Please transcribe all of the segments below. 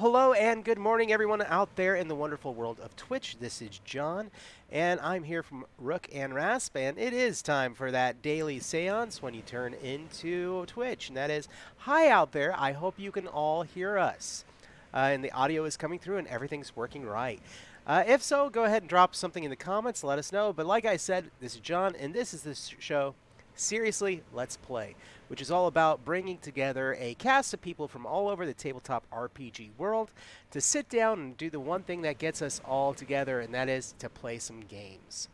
hello and good morning, everyone out there in the wonderful world of Twitch. This is John, and I'm here from Rook and Rasp, and it is time for that daily seance when you turn into Twitch. And that is, hi out there. I hope you can all hear us. And the audio is coming through and everything's working right. If so, go ahead and drop something in the comments, let us know. But like I said, this is John, and this is the show, Seriously, Let's Play, which is all about bringing together a cast of people from all over the tabletop RPG world to sit down and do the one thing that gets us all together, and that is to play some games.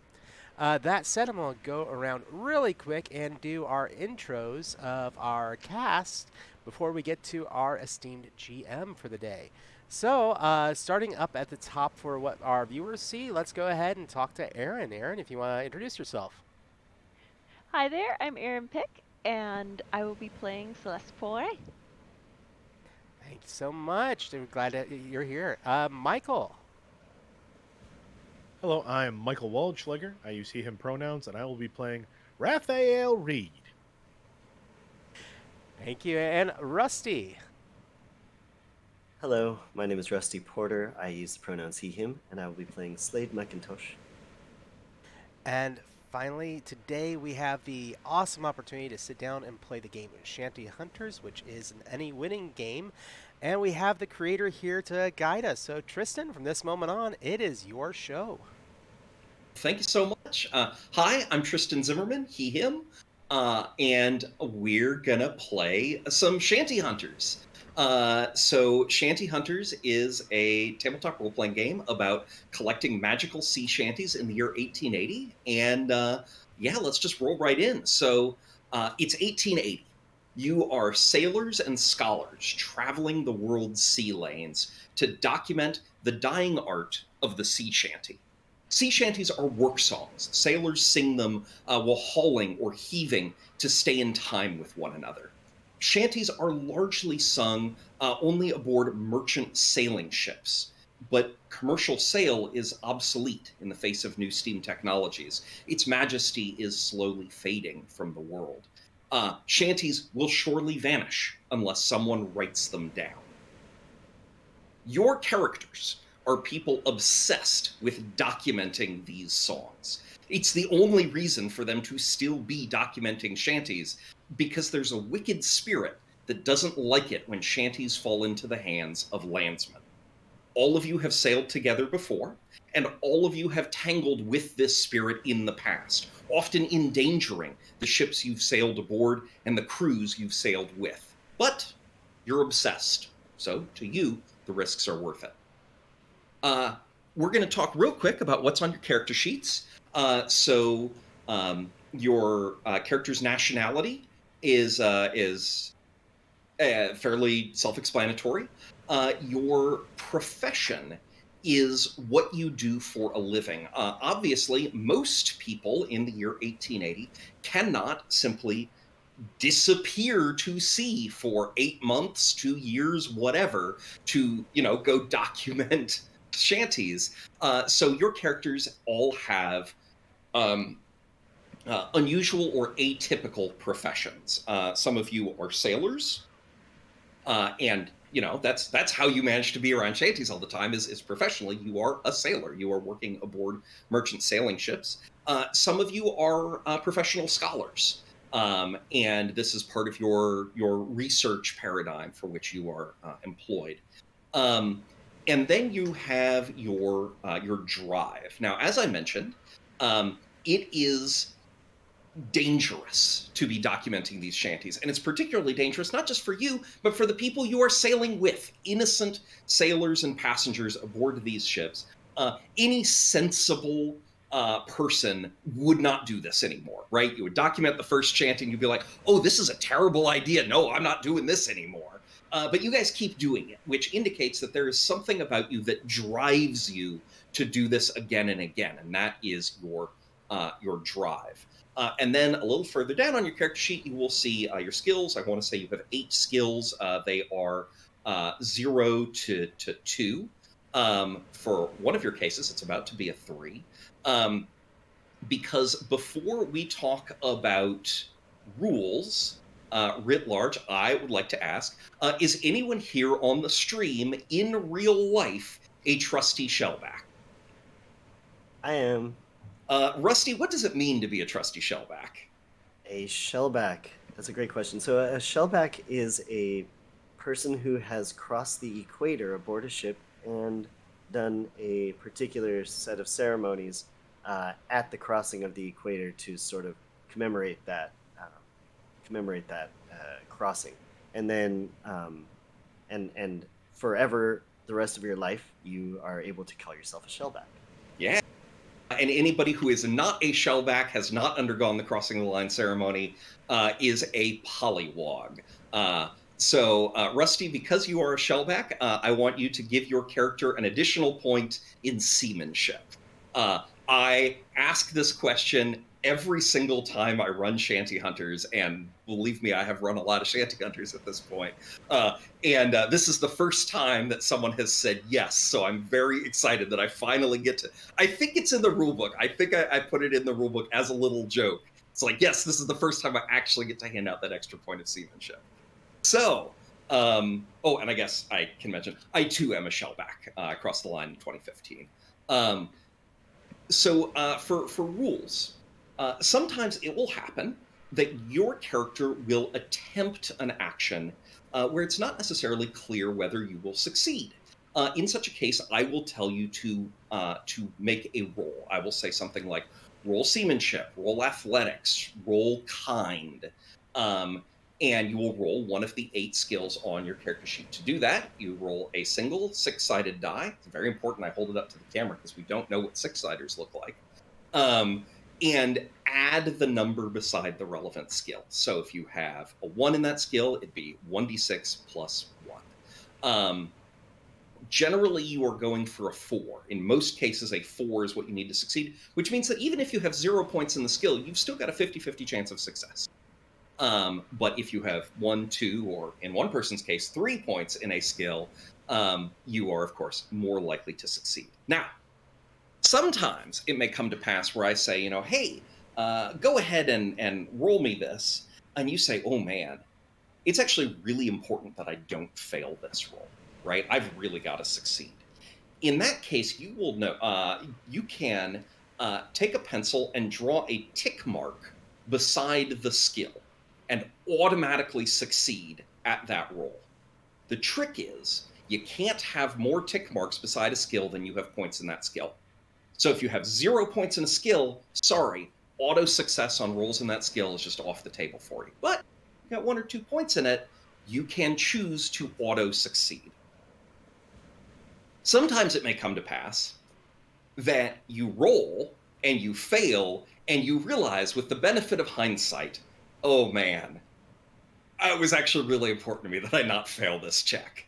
That said, I'm going to go around really quick and do our intros of our cast before we get to our esteemed GM for the day. So, starting up at the top for what our viewers see, let's go ahead and talk to Aaron. Aaron, if you want to introduce yourself. Hi there, I'm Erin Pick, and I will be playing Celeste Foray. Thanks so much. We're glad that you're here. Michael. Hello, I'm Michael Waldschläger. I use he, him pronouns, and I will be playing Raphael Reed. Thank you. And Rusty. Hello, my name is Rusty Porter. I use the pronouns he, him, and I will be playing Slade McIntosh. And finally, today we have the awesome opportunity to sit down and play the game Shanty Hunters, which is an any winning game. And we have the creator here to guide us. So, Tristan, from this moment on, it is your show. Thank you so much. Hi, I'm Tristan Zimmerman, he, him, and we're gonna play some Shanty Hunters. So Shanty Hunters is a tabletop role-playing game about collecting magical sea shanties in the year 1880. And yeah, let's just roll right in. So it's 1880. You are sailors and scholars traveling the world's sea lanes to document the dying art of the sea shanty. Sea shanties are work songs. Sailors sing them while hauling or heaving to stay in time with one another. Shanties are largely sung only aboard merchant sailing ships, but commercial sail is obsolete in the face of new steam technologies. Its majesty is slowly fading from the world. Shanties will surely vanish unless someone writes them down. Your characters are people obsessed with documenting these songs. It's the only reason for them to still be documenting shanties, because there's a wicked spirit that doesn't like it when shanties fall into the hands of landsmen. All of you have sailed together before, and all of you have tangled with this spirit in the past, often endangering the ships you've sailed aboard and the crews you've sailed with. But you're obsessed, so to you, the risks are worth it. We're going to talk real quick about what's on your character sheets. Your character's nationality is fairly self-explanatory. Your profession is what you do for a living. Obviously, most people in the year 1880 cannot simply disappear to sea for 8 months, 2 years, whatever, to go document shanties. So your characters all have unusual or atypical professions. Some of you are sailors, and that's how you manage to be around shanties all the time. Is professionally you are a sailor. You are working aboard merchant sailing ships. Some of you are professional scholars, and this is part of your research paradigm for which you are employed. And then you have your drive. Now, as I mentioned, it is dangerous to be documenting these shanties, and it's particularly dangerous not just for you, but for the people you are sailing with, innocent sailors and passengers aboard these ships. Any sensible person would not do this anymore, right? You would document the first shanty and you'd be like, oh, this is a terrible idea. No, I'm not doing this anymore. But you guys keep doing it, which indicates that there is something about you that drives you to do this again and again, and that is your drive. And then a little further down on your character sheet, you will see your skills. I want to say you have 8 skills. They are 0 to 2. For one of your cases, it's about to be a 3. Because before we talk about rules, writ large, I would like to ask, is anyone here on the stream in real life a trusty shellback? I am Rusty, what does it mean to be a trusty shellback? a shellback. That's a great question. So a shellback is a person who has crossed the equator aboard a ship and done a particular set of ceremonies at the crossing of the equator to sort of commemorate that crossing, and then and forever the rest of your life you are able to call yourself a shellback. Yeah. And anybody who is not a shellback, has not undergone the crossing of the line ceremony, is a pollywog. So, Rusty, because you are a shellback, I want you to give your character an additional point in seamanship. I ask this question every single time I run Shanty Hunters, and believe me, I have run a lot of Shanty Hunters at this point. And this is the first time that someone has said yes, so I'm very excited that I finally get to. I think it's in the rulebook. I think I put it in the rulebook as a little joke. It's like, yes, this is the first time I actually get to hand out that extra point of seamanship. So, and I guess I can mention, I too am a shellback. I crossed the line in 2015. For rules, sometimes it will happen that your character will attempt an action where it's not necessarily clear whether you will succeed. In such a case, I will tell you to make a roll. I will say something like, roll seamanship, roll athletics, roll kind, and you will roll one of the 8 skills on your character sheet. To do that, you roll a single 6-sided die. It's very important I hold it up to the camera because we don't know what 6-siders look like. And add the number beside the relevant skill. So if you have a 1 in that skill, it'd be 1d6 plus 1. Generally, you are going for a 4. In most cases, a 4 is what you need to succeed, which means that even if you have 0 points in the skill, you've still got a 50-50 chance of success. But if you have 1, 2, or in one person's case, 3 points in a skill, you are, of course, more likely to succeed. Now, sometimes it may come to pass where I say, hey, go ahead and roll me this. And you say, oh man, it's actually really important that I don't fail this roll, right? I've really got to succeed. In that case, you will know, you can take a pencil and draw a tick mark beside the skill and automatically succeed at that roll. The trick is you can't have more tick marks beside a skill than you have points in that skill. So if you have 0 points in a skill, sorry, auto success on rolls in that skill is just off the table for you. But if you got 1 or 2 points in it, you can choose to auto succeed. Sometimes it may come to pass that you roll and you fail and you realize with the benefit of hindsight, oh man, it was actually really important to me that I not fail this check.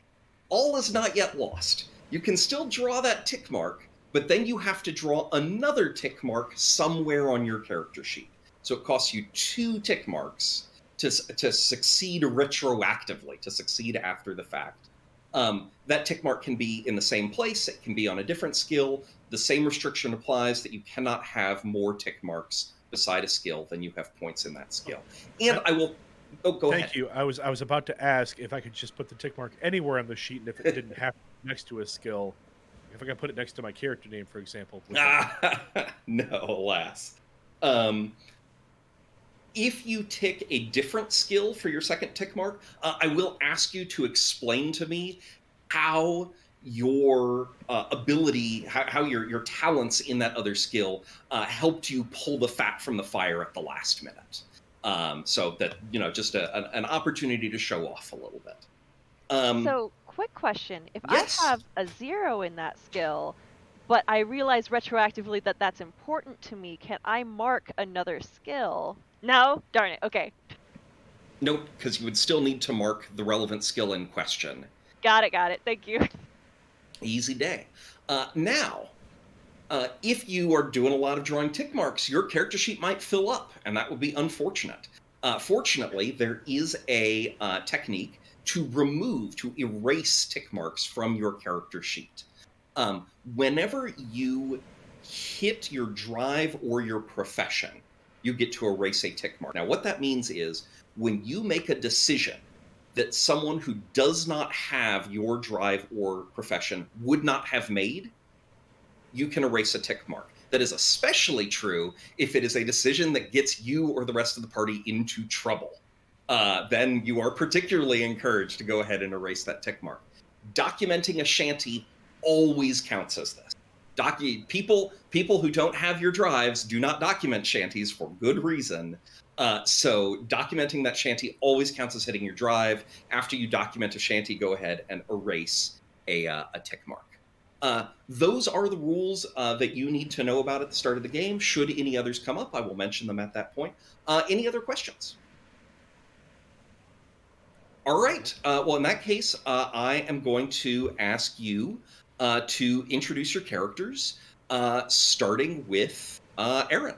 All is not yet lost. You can still draw that tick mark, but then you have to draw another tick mark somewhere on your character sheet. So it costs you 2 tick marks to succeed retroactively, to succeed after the fact. That tick mark can be in the same place, it can be on a different skill. The same restriction applies that you cannot have more tick marks beside a skill than you have points in that skill. And I will... Oh, go ahead. Thank you. I was about to ask if I could just put the tick mark anywhere on the sheet, and if it didn't have to be next to a skill, if I could put it next to my character name, for example. No, alas. If you tick a different skill for your second tick mark, I will ask you to explain to me how your ability, how your talents in that other skill helped you pull the fat from the fire at the last minute. So that, just an opportunity to show off a little bit. So, quick question. If Yes. I have a 0 in that skill, but I realize retroactively that that's important to me, can I mark another skill? No? Darn it. Okay. Nope, because you would still need to mark the relevant skill in question. Got it. Thank you. Easy day. Now, if you are doing a lot of drawing tick marks, your character sheet might fill up, and that would be unfortunate. Fortunately, there is a technique to erase tick marks from your character sheet. Whenever you hit your drive or your profession, you get to erase a tick mark. Now, what that means is when you make a decision that someone who does not have your drive or profession would not have made, you can erase a tick mark. That is especially true if it is a decision that gets you or the rest of the party into trouble. Then you are particularly encouraged to go ahead and erase that tick mark. Documenting a shanty always counts as this. People who don't have your drives do not document shanties for good reason. So documenting that shanty always counts as hitting your drive. After you document a shanty, go ahead and erase a tick mark. Those are the rules that you need to know about at the start of the game. Should any others come up, I will mention them at that point. Any other questions? All right. Well, in that case, I am going to ask you to introduce your characters, starting with Erin.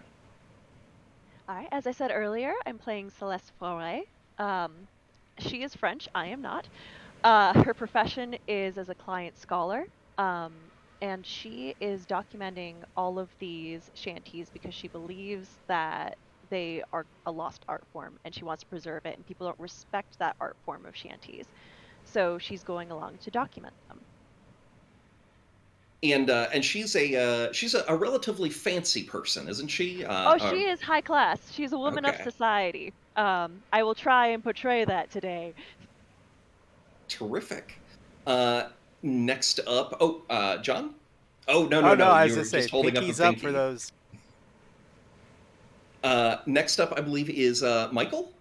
All right, as I said earlier, I'm playing Celeste Foray. She is French, I am not. Her profession is as a client scholar, and she is documenting all of these shanties because she believes that they are a lost art form and she wants to preserve it, and people don't respect that art form of shanties. So she's going along to document them. And she's a relatively fancy person, isn't she? Oh, she is high class. She's a woman of Okay. society. I will try and portray that today. Terrific. Next up, John? Oh, Oh no, I was you were gonna say just holding up a pinkies up for pinky. those. Next up, I believe, is Michael.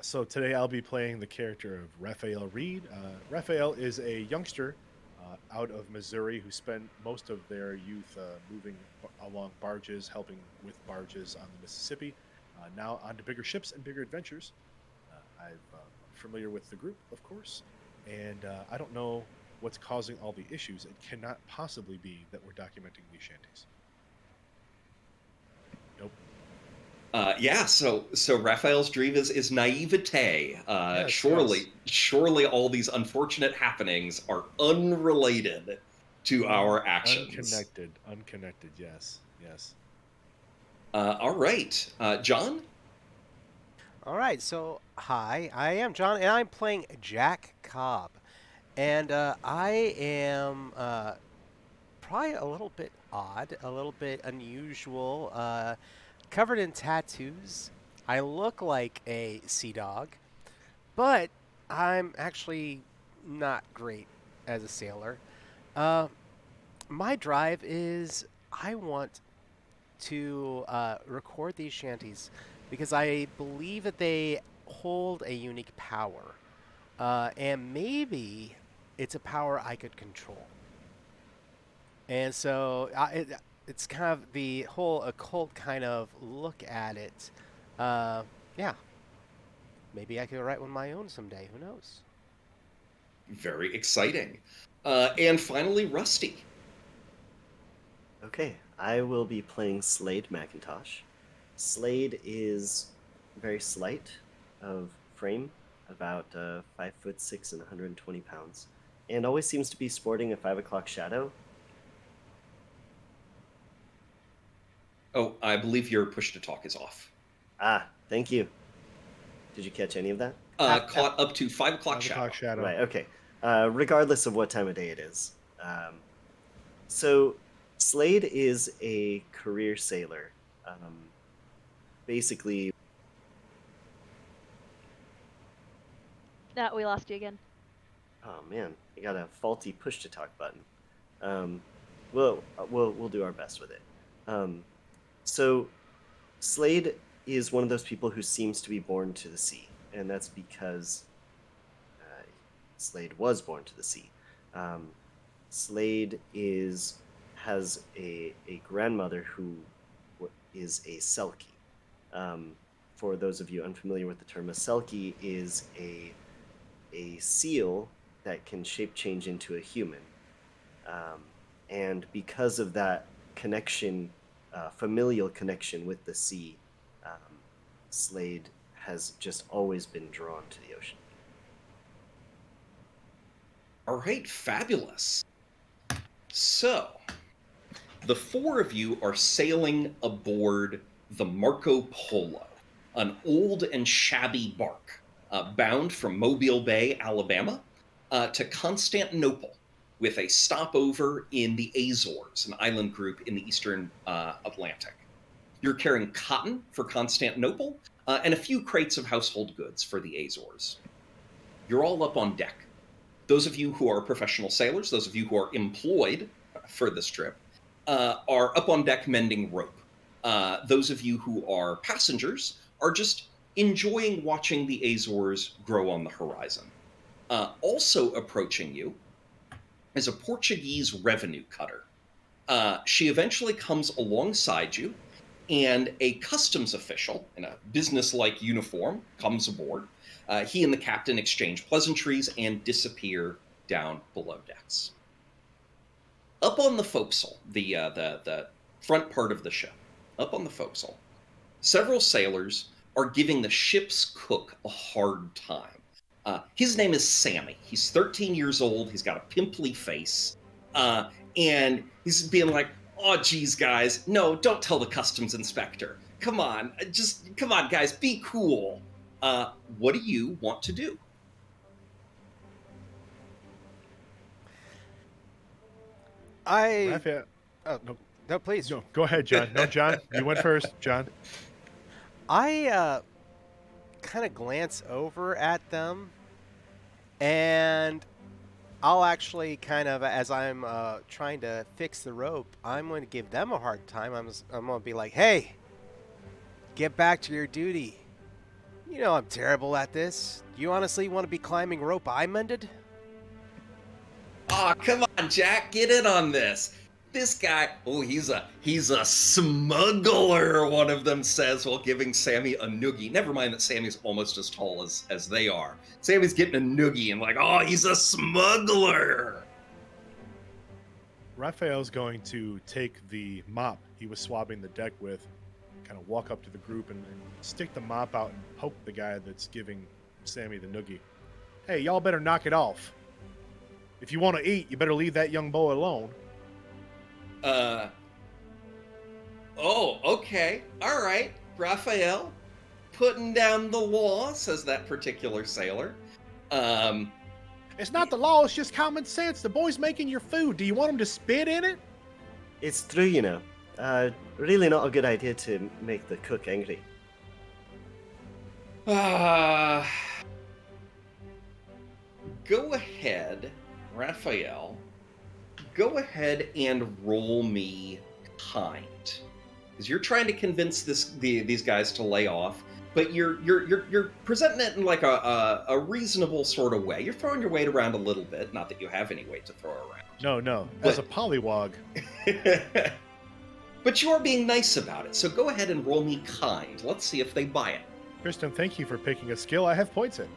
So today I'll be playing the character of Raphael Reed. Raphael is a youngster out of Missouri who spent most of their youth moving along barges, helping with barges on the Mississippi. Now on to bigger ships and bigger adventures. I'm familiar with the group, of course, and I don't know what's causing all the issues. It cannot possibly be that we're documenting these shanties. Nope. Yeah, so Raphael's dream is naivete. Yes, Surely all these unfortunate happenings are unrelated to our actions. Unconnected. Yes. All right, John. All right, so hi, I am John, and I'm playing Jack Cobb, and I am probably a little bit odd, a little bit unusual, covered in tattoos. I look like a sea dog, but I'm actually not great as a sailor. Uh, my drive is I want to record these shanties because I believe that they hold a unique power. And maybe it's a power I could control. And so it's kind of the whole occult kind of look at it. Yeah, maybe I could write one of my own someday. Who knows? Very exciting. And finally, Rusty. Okay, I will be playing Slade McIntosh. Slade is very slight of frame, about 5'6" and 120 pounds, and always seems to be sporting a 5 o'clock shadow. Oh, I believe your push to talk is off. Ah, thank you. Did you catch any of that? Caught up to 5 o'clock 5 shadow. o'clock shadow. Right, okay. Regardless of what time of day it is. So, Slade is a career sailor. Basically, We lost you again. oh man, I got a faulty push to talk button. We'll do our best with it. So, Slade is one of those people who seems to be born to the sea, and that's because Slade was born to the sea. Slade has a grandmother who is a selkie. For those of you unfamiliar with the term, a selkie is a seal that can shape change into a human. And because of that connection, familial connection with the sea, Slade has just always been drawn to the ocean. All right, fabulous. So, the four of you are sailing aboard the Marco Polo, an old and shabby bark bound from Mobile Bay, Alabama, to Constantinople, with a stopover in the Azores, an island group in the eastern Atlantic. You're carrying cotton for Constantinople and a few crates of household goods for the Azores. You're all up on deck. Those of you who are professional sailors, those of you who are employed for this trip, are up on deck mending rope. Those of you who are passengers are just enjoying watching the Azores grow on the horizon. Also approaching you is a Portuguese revenue cutter. She eventually comes alongside you, and a customs official in a business-like uniform comes aboard. He and the captain exchange pleasantries and disappear down below decks. Up on the forecastle, the front part of the ship, up on the forecastle, several sailors are giving the ship's cook a hard time. His name is Sammy. He's 13 years old. He's got a pimply face. And he's being like, "Oh, geez, guys, no, don't tell the customs inspector. Come on, come on, guys, be cool." What do you want to do? Raphael. Oh, No, no, please. no, go ahead, John. No, John, you went first, John. I kind of glance over at them, and I'll actually kind of, as I'm trying to fix the rope, I'm going to give them a hard time. I'm going to be like, "Hey, get back to your duty. You know I'm terrible at this. Do you honestly want to be climbing rope I mended?" Oh, come on, Jack, get in on this. This guy, he's a smuggler, one of them says while giving Sammy a noogie. Never mind that Sammy's almost as tall as they are. Sammy's getting a noogie and like, "Oh, he's a smuggler." Raphael's going to take the mop he was swabbing the deck with, kind of walk up to the group and stick the mop out and poke the guy that's giving Sammy the noogie. "Hey, y'all better knock it off. If you want to eat, you better leave that young boy alone." Oh, okay. All right. Raphael, putting down the law, says that particular sailor. It's not the law, it's just common sense. The boy's making your food. Do you want him to spit in it? It's true, you know. Really not a good idea to make the cook angry. Go ahead, Raphael. Go ahead and roll me kind, because you're trying to convince these guys to lay off, but you're presenting it in like a reasonable sort of way. You're throwing your weight around a little bit. Not that you have any weight to throw around. No. But- As a pollywog. But you're being nice about it, so go ahead and roll me kind. Let's see if they buy it. Kristen, thank you for picking a skill I have points in.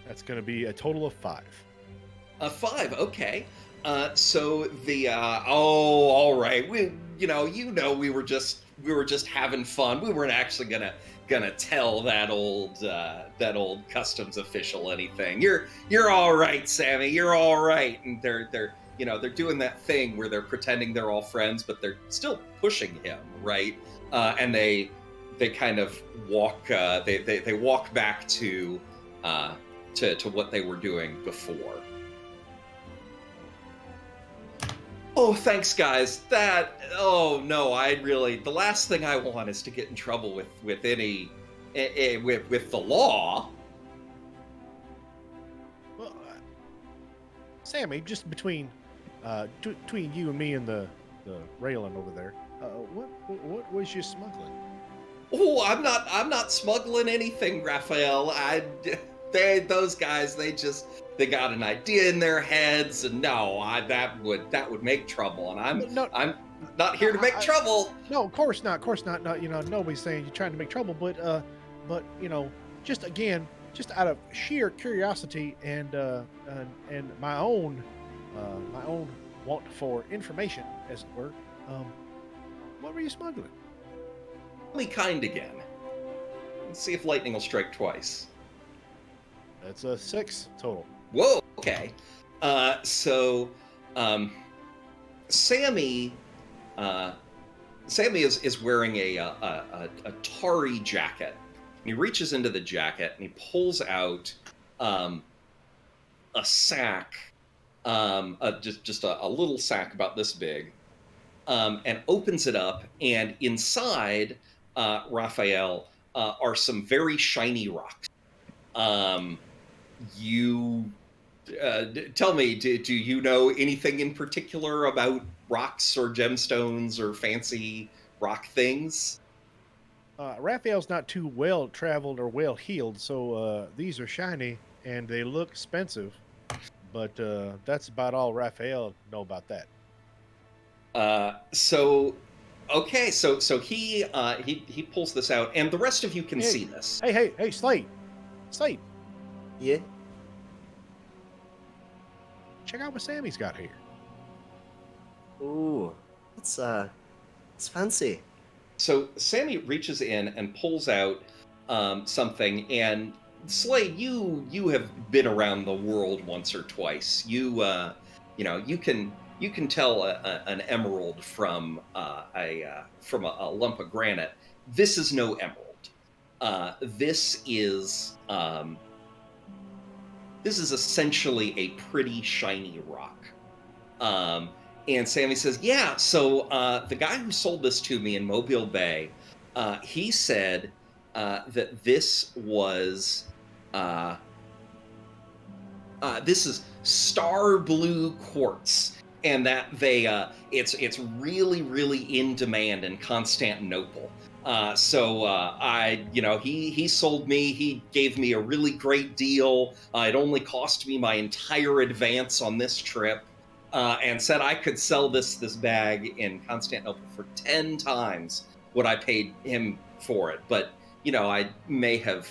That's going to be a total of 5. A 5, okay. So the all right. We we were just having fun. We weren't actually gonna tell that old customs official anything. You're all right, Sammy. You're all right. And they're doing that thing where they're pretending they're all friends, but they're still pushing him, right? And they kind of walk. They walk back to what they were doing before. Oh, thanks, guys. Oh no, the last thing I want is to get in trouble with the law. Well, Sammy, just between you and me and the railing over there, what was you smuggling? Oh, I'm not smuggling anything, Raphael. Those guys, they got an idea in their heads, and that would make trouble, and I'm not here to make trouble. No, of course not. Not, nobody's saying you're trying to make trouble, but just out of sheer curiosity and my own want for information, as it were, what were you smuggling? Only kind again. Let's see if lightning will strike twice. That's a 6 total. Whoa, okay. So Sammy Sammy is wearing a tarry jacket. And he reaches into the jacket and he pulls out a sack, just a little sack about this big, and opens it up. And inside, Raphael, are some very shiny rocks. You tell me, do you know anything in particular about rocks or gemstones or fancy rock things? Raphael's not too well traveled or well healed, so these are shiny and they look expensive. But that's about all Raphael know about that. So okay, so he pulls this out, and the rest of you can Hey. see this. Hey, Slate, Yeah. check out what Sammy's got here. Ooh, it's fancy. So Sammy reaches in and pulls out something, and Slade, you have been around the world once or twice. You can tell an emerald from a lump of granite. This is no emerald. This is essentially a pretty shiny rock. And Sammy says, yeah, so the guy who sold this to me in Mobile Bay, he said that this is star blue quartz, and that it's really, really in demand in Constantinople. He sold me. He gave me a really great deal. It only cost me my entire advance on this trip, and said I could sell this bag in Constantinople for 10 times what I paid him for it. But I may have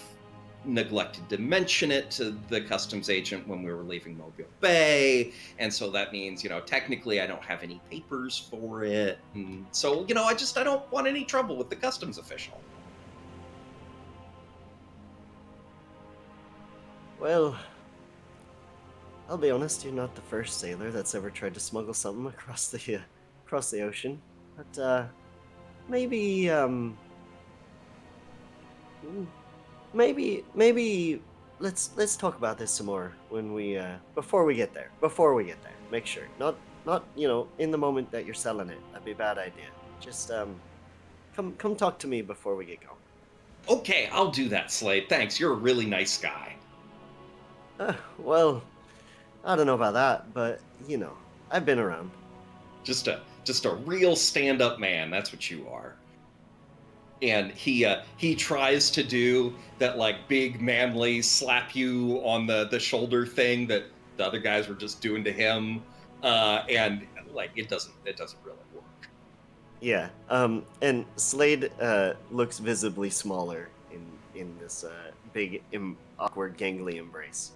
neglected to mention it to the customs agent when we were leaving Mobile Bay, and so that means technically I don't have any papers for it, and so I don't want any trouble with the customs official. Well, I'll be honest, you're not the first sailor that's ever tried to smuggle something across the ocean. But maybe let's talk about this some more when we before we get there. Make sure. Not in the moment that you're selling it. That'd be a bad idea. Just come talk to me before we get going. Okay, I'll do that, Slade. Thanks. You're a really nice guy. Well, I don't know about that, but I've been around. Just a real stand-up man. That's what you are. And he tries to do that like big manly slap you on the shoulder thing that the other guys were just doing to him, and like it doesn't really work. Yeah. And Slade looks visibly smaller in this big awkward gangly embrace.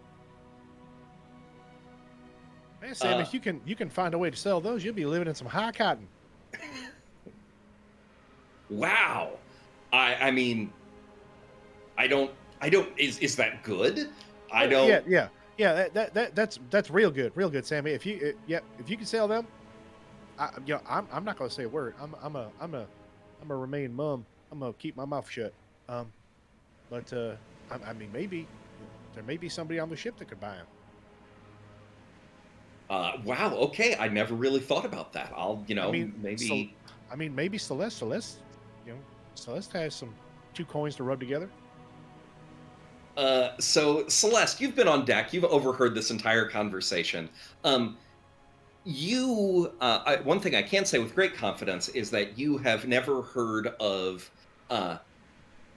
Man, Sammy, if you can find a way to sell those, you'll be living in some high cotton. Wow. I mean, I don't. Is that good? I don't. Yeah. That's real good, Sammy. If you can sell them, I'm not gonna say a word. I'm a remain mum. I'm gonna keep my mouth shut. But I mean, maybe there may be somebody on the ship that could buy them. Wow. Okay. I never really thought about that. I'll maybe. Maybe Celeste, Celeste has some 2 coins to rub together. So Celeste, you've been on deck. You've overheard this entire conversation. One thing I can say with great confidence is that you have never heard of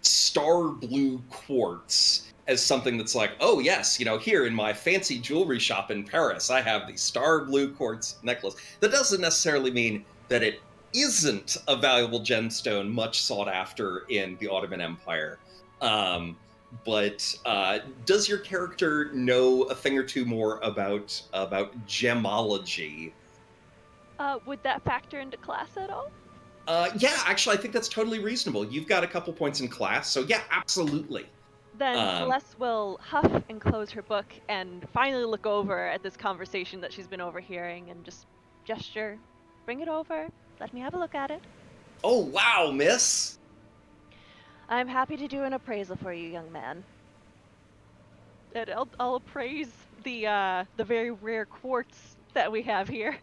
star blue quartz as something that's like, oh yes, here in my fancy jewelry shop in Paris, I have the star blue quartz necklace. That doesn't necessarily mean that it isn't a valuable gemstone much sought after in the Ottoman Empire. But does your character know a thing or two more about gemology? Would that factor into class at all? Yeah, actually, I think that's totally reasonable. You've got a couple points in class, so yeah, absolutely. Then Celeste will huff and close her book and finally look over at this conversation that she's been overhearing and just gesture, bring it over, let me have a look at it. Oh, wow, miss. I'm happy to do an appraisal for you, young man. And I'll appraise the very rare quartz that we have here.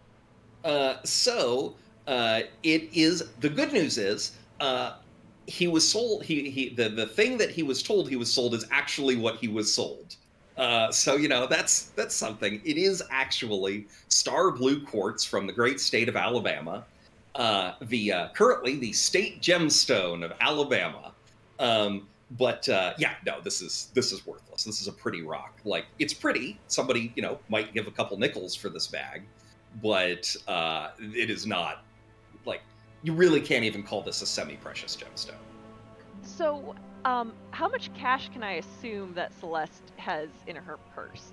So it is the good news is he was sold. The thing that he was told he was sold is actually what he was sold. So that's something. It is actually star blue quartz from the great state of Alabama, the currently the state gemstone of Alabama. But yeah, no, this is worthless. This is a pretty rock. Like it's pretty. Somebody might give a couple nickels for this bag, but it is not like you really can't even call this a semi-precious gemstone. So, how much cash can I assume that Celeste has in her purse?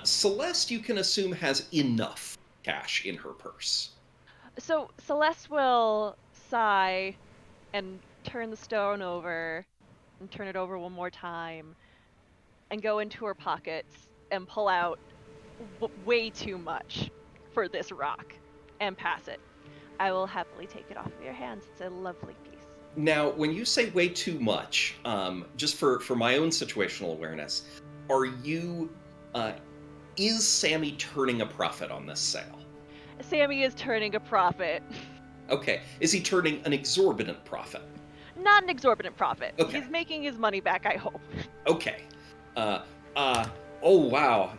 Celeste, you can assume, has enough cash in her purse. So Celeste will sigh and turn the stone over and turn it over one more time and go into her pockets and pull out way too much for this rock and pass it. I will happily take it off of your hands. It's a lovely piece. Now, when you say way too much, just for my own situational awareness, are you is Sammy turning a profit on this sale? Sammy is turning a profit. Okay, is he turning an exorbitant profit? Not an exorbitant profit. Okay. He's making his money back, I hope. Okay. Uh, oh wow,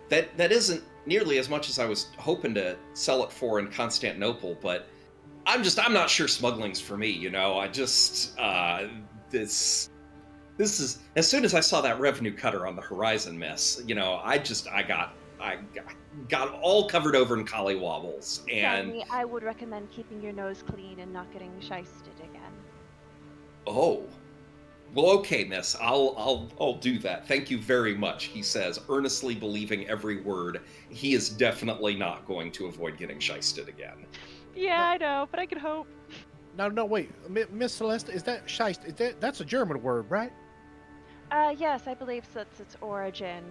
that isn't nearly as much as I was hoping to sell it for in Constantinople, but I'm not sure smuggling's for me. I just this is as soon as I saw that revenue cutter on the horizon, miss. I got all covered over in collywobbles, and Sammy, I would recommend keeping your nose clean and not getting shysted again. oh. Well, okay, miss. I'll do that. Thank you very much, he says, earnestly believing every word. He is definitely not going to avoid getting shysted again. Yeah, I know, but I could hope. No, wait, Miss Celeste, is that Scheist? That's a German word, right? Yes, I believe that's its origin.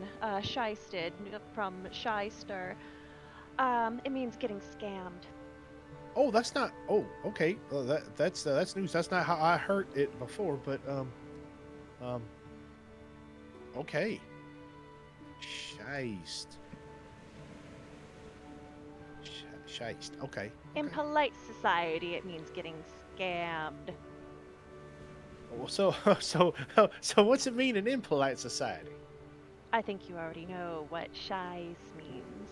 Shysted, from shyster. It means getting scammed. Oh, that's not. Oh, okay. That's news. That's not how I heard it before. But um, okay. Scheist. Scheist. Okay. In Okay. polite society, it means getting scammed. Well, so what's it mean in impolite society? I think you already know what shies means.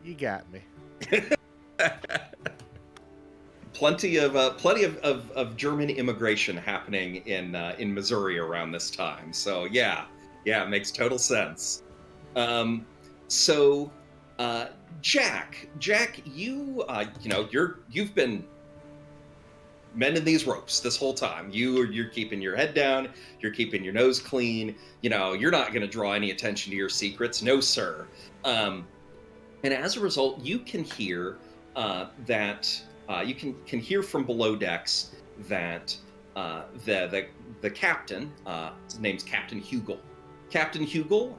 You got me. Plenty of German immigration happening in Missouri around this time. So yeah, it makes total sense. So Jack, you've been mending these ropes this whole time. You're keeping your head down, you're keeping your nose clean. You're not going to draw any attention to your secrets, no sir. And as a result, you can hear that you can hear from below decks that the captain, his name's Captain Hugel. Captain Hugel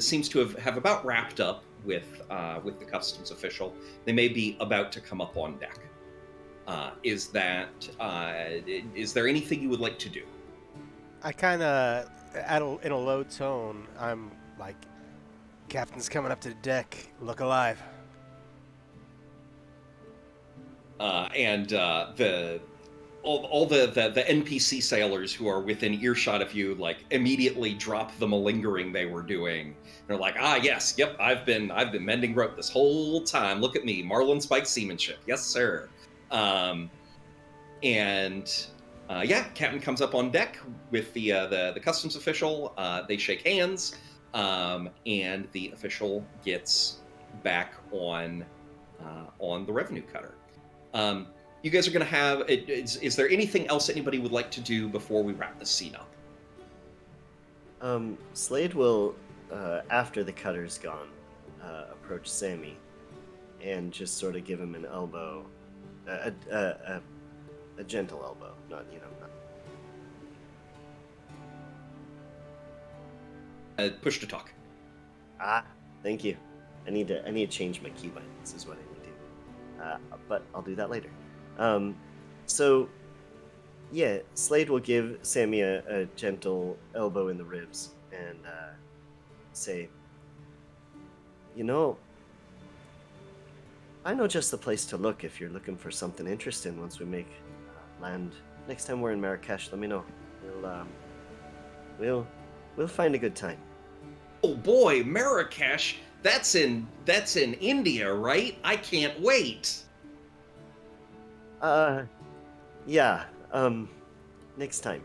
seems to have about wrapped up with the customs official. They may be about to come up on deck. Is there anything you would like to do? I kind of, in a low tone, I'm like, Captain's coming up to the deck. Look alive. And all the NPC sailors who are within earshot of you, like, immediately drop the malingering they were doing. They're like, yes, yep, I've been mending rope this whole time. Look at me, Marlin Spike seamanship, yes sir. Captain comes up on deck with the customs official. They shake hands, and the official gets back on the revenue cutter. You guys are going to have. Is there anything else anybody would like to do before we wrap this scene up? Slade will, after the cutter's gone, approach Sammy and just sort of give him an elbow, a gentle elbow, not. Push to talk. Thank you. I need to change my keybinds is what I need to. But I'll do that later. So yeah, Slade will give Sammy a gentle elbow in the ribs and say, "You know, I know just the place to look if you're looking for something interesting. Once we make land, next time we're in Marrakesh, let me know. We'll find a good time." Oh boy, Marrakesh. That's in India, right? I can't wait. Yeah. Next time.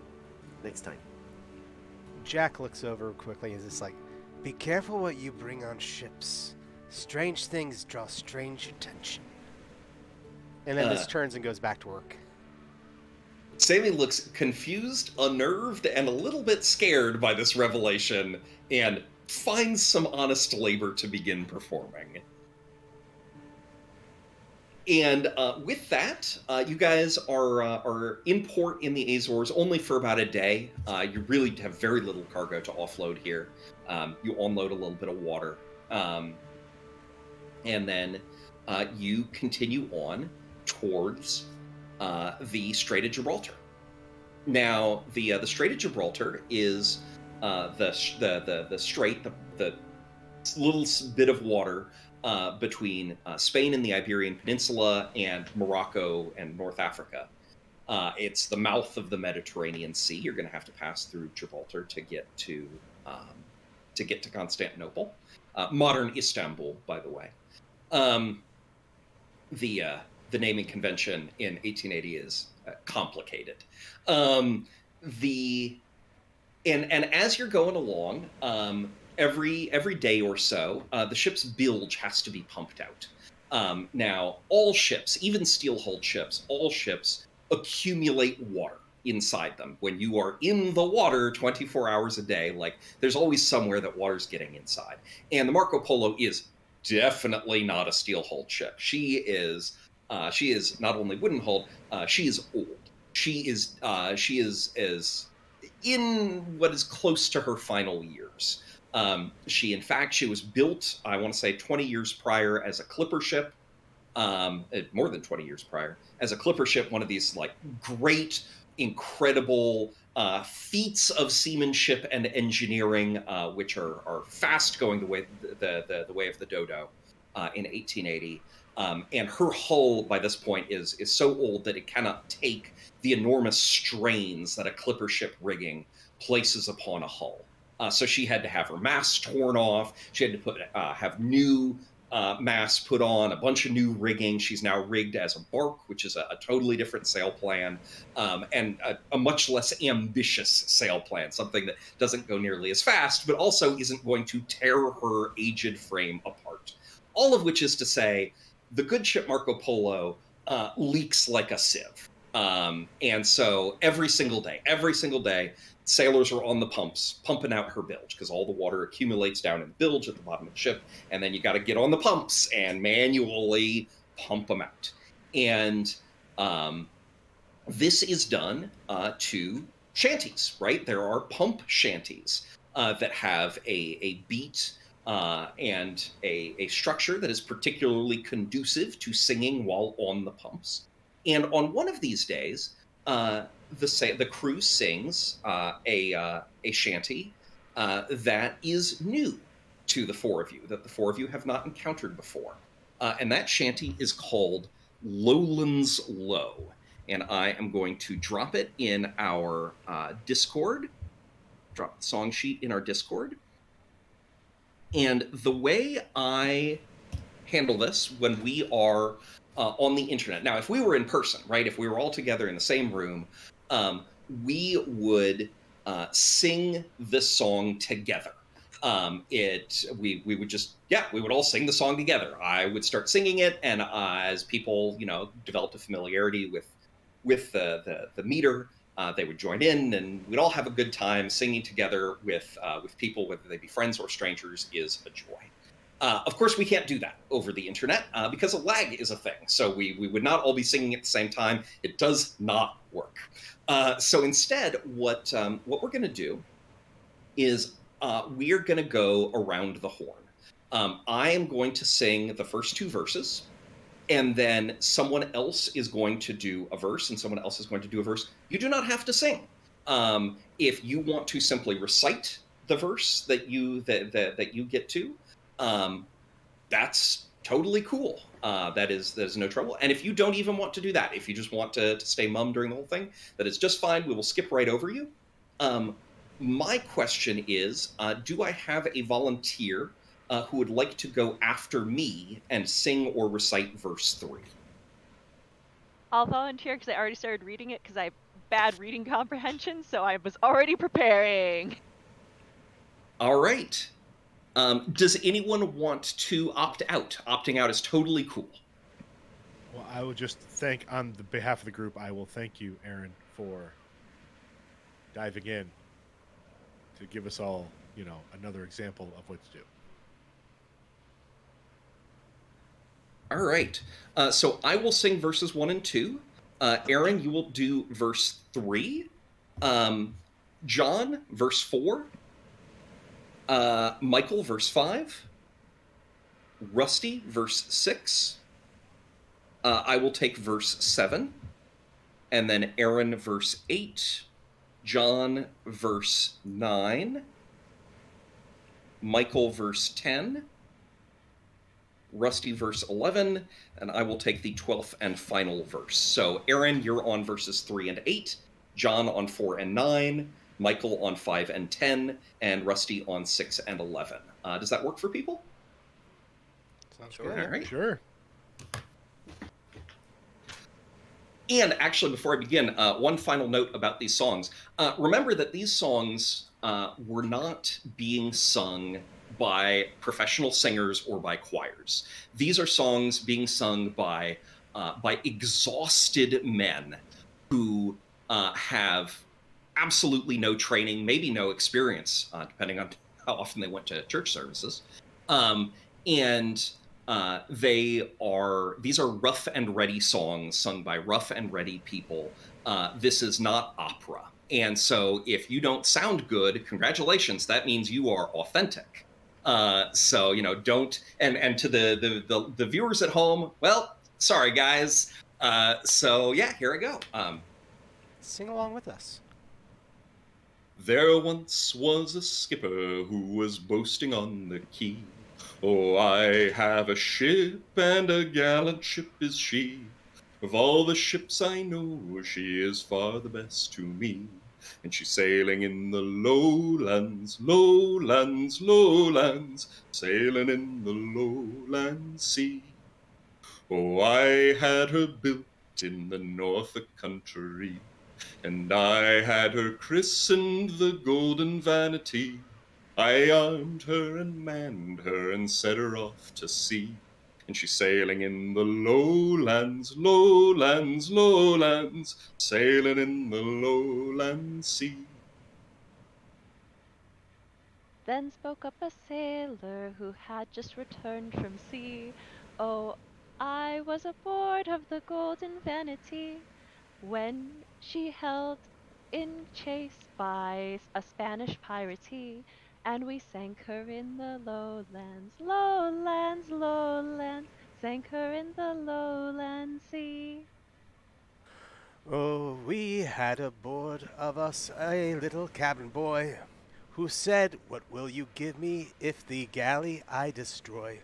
Jack looks over quickly and is just like, "Be careful what you bring on ships. Strange things draw strange attention." And then just turns and goes back to work. Sammy looks confused, unnerved, and a little bit scared by this revelation, and finds some honest labor to begin performing. And with that, you guys are in port in the Azores only for about a day. You really have very little cargo to offload here. You unload a little bit of water, and then you continue on towards the Strait of Gibraltar. Now, the Strait of Gibraltar is the strait, the little bit of water between Spain and the Iberian Peninsula and Morocco and North Africa. It's the mouth of the Mediterranean Sea. You're going to have to pass through Gibraltar to get to Constantinople, modern Istanbul, by the way. The naming convention in 1880 is complicated. And as you're going along, every day or so, the ship's bilge has to be pumped out. Now, all ships, even steel-hulled ships, all ships accumulate water inside them. When you are in the water 24 hours a day, like, there's always somewhere that water's getting inside. And the Marco Polo is definitely not a steel-hulled ship. She is not only wooden-hulled, she is old. She is in what is close to her final years. She was built, I want to say, 20 years prior as a clipper ship, more than 20 years prior, as a clipper ship, one of these like great, incredible feats of seamanship and engineering, which are fast going the way the way of the dodo in 1880. And her hull by this point is so old that it cannot take the enormous strains that a clipper ship rigging places upon a hull. So she had to have her masts torn off. She had to have new masts put on, a bunch of new rigging. She's now rigged as a bark, which is a totally different sail plan, and a much less ambitious sail plan, something that doesn't go nearly as fast, but also isn't going to tear her aged frame apart. All of which is to say, the good ship Marco Polo leaks like a sieve. And so every single day, sailors are on the pumps, pumping out her bilge, because all the water accumulates down in the bilge at the bottom of the ship, and then you got to get on the pumps and manually pump them out. And this is done to shanties, right? There are pump shanties that have a beat and a structure that is particularly conducive to singing while on the pumps. And on one of these days, the crew sings a shanty that is new to the four of you, that the four of you have not encountered before. And that shanty is called Lowlands Low. And I am going to drop it in our Discord, drop the song sheet in our Discord. And the way I handle this when we are on the internet. Now, if we were in person, right, if we were all together in the same room, we would sing this song together. We would all sing the song together. I would start singing it, and as people, developed a familiarity with the meter, they would join in, and we'd all have a good time. Singing together with people, whether they be friends or strangers, is a joy. Of course, we can't do that over the internet because a lag is a thing. So we would not all be singing at the same time. It does not work. So instead, what we're going to do is we are going to go around the horn. I am going to sing the first two verses, and then someone else is going to do a verse, and someone else is going to do a verse. You do not have to sing. If you want to simply recite the verse that you get to, um, that's totally cool. That is no trouble. And if you don't even want to do that, if you just want to stay mum during the whole thing, that is just fine. We will skip right over you. My question is, do I have a volunteer who would like to go after me and sing or recite verse 3? I'll volunteer because I already started reading it because I have bad reading comprehension, so I was already preparing. All right. Does anyone want to opt out? Opting out is totally cool. Well, I will just thank, on the behalf of the group, I will thank you, Aaron, for diving in to give us all, another example of what to do. All right. So I will sing verses 1 and 2. Aaron, you will do verse 3. John, verse 4. Michael, verse 5. Rusty, verse 6. I will take verse 7. And then Aaron, verse 8. John, verse 9. Michael, verse 10. Rusty, verse 11. And I will take the 12th and final verse. So, Aaron, you're on verses 3 and 8. John on 4 and 9. Michael on 5 and 10. And Rusty on 6 and 11. Does that work for people? Sounds Sure. good. All right. Sure. And actually, before I begin, one final note about these songs. Remember that these songs were not being sung by professional singers or by choirs. These are songs being sung by exhausted men who have absolutely no training, maybe no experience, depending on how often they went to church services. And these are rough and ready songs sung by rough and ready people. This is not opera. And so if you don't sound good, congratulations, that means you are authentic. So, don't, and to the viewers at home, well, sorry guys. So yeah, here I go. Sing along with us. There once was a skipper who was boasting on the quay. Oh, I have a ship, and a gallant ship is she. Of all the ships I know, she is far the best to me. And she's sailing in the lowlands, lowlands, lowlands, sailing in the lowland sea. Oh, I had her built in the north country, and I had her christened the Golden Vanity. I armed her and manned her and set her off to sea. And she's sailing in the lowlands, lowlands, lowlands, sailing in the lowland sea. Then spoke up a sailor who had just returned from sea. Oh, I was aboard of the Golden Vanity when she held in chase by a Spanish piratee, and we sank her in the lowlands, lowlands, lowlands, sank her in the lowland sea. Oh, we had aboard of us a little cabin boy who said, "What will you give me if the galley I destroy?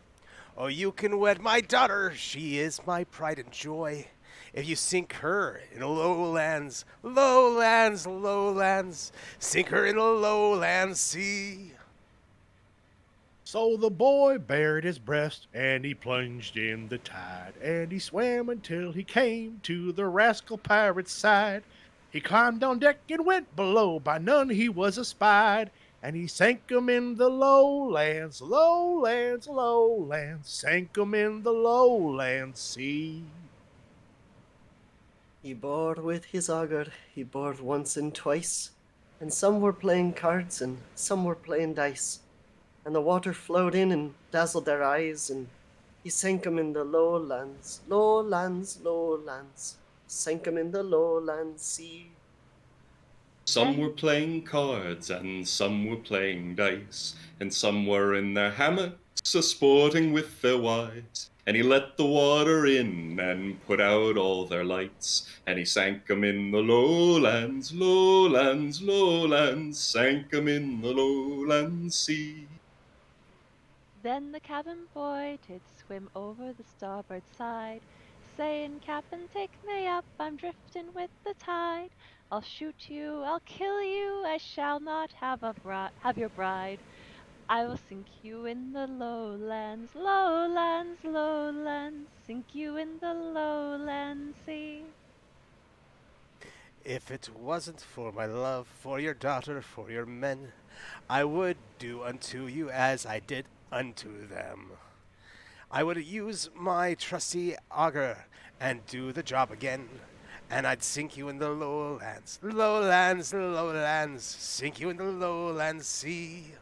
Oh, you can wed my daughter, she is my pride and joy. If you sink her in the lowlands, lowlands, lowlands, sink her in the lowland sea." So the boy bared his breast, and he plunged in the tide, and he swam until he came to the rascal pirate's side. He climbed on deck and went below, by none he was espied, and he sank 'em in the lowlands, lowlands, lowlands, sank 'em in the lowland sea. He bored with his auger, he bored once and twice, and some were playing cards and some were playing dice, and the water flowed in and dazzled their eyes, and he sank 'em in the lowlands, lowlands, lowlands, sank 'em in the lowland sea. Some were playing cards, and some were playing dice, and some were in their hammocks a-sporting with their wives. And he let the water in and put out all their lights. And he sank 'em in the lowlands, lowlands, lowlands, sank 'em in the lowlands sea. Then the cabin boy did swim over the starboard side, saying, "Cap'n, take me up, I'm drifting with the tide. I'll shoot you, I'll kill you, I shall not have your bride. I will sink you in the lowlands, lowlands, lowlands, sink you in the lowland sea." If it wasn't for my love for your daughter, for your men, I would do unto you as I did unto them. I would use my trusty auger and do the job again. And I'd sink you in the lowlands, lowlands, lowlands, sink you in the lowland sea.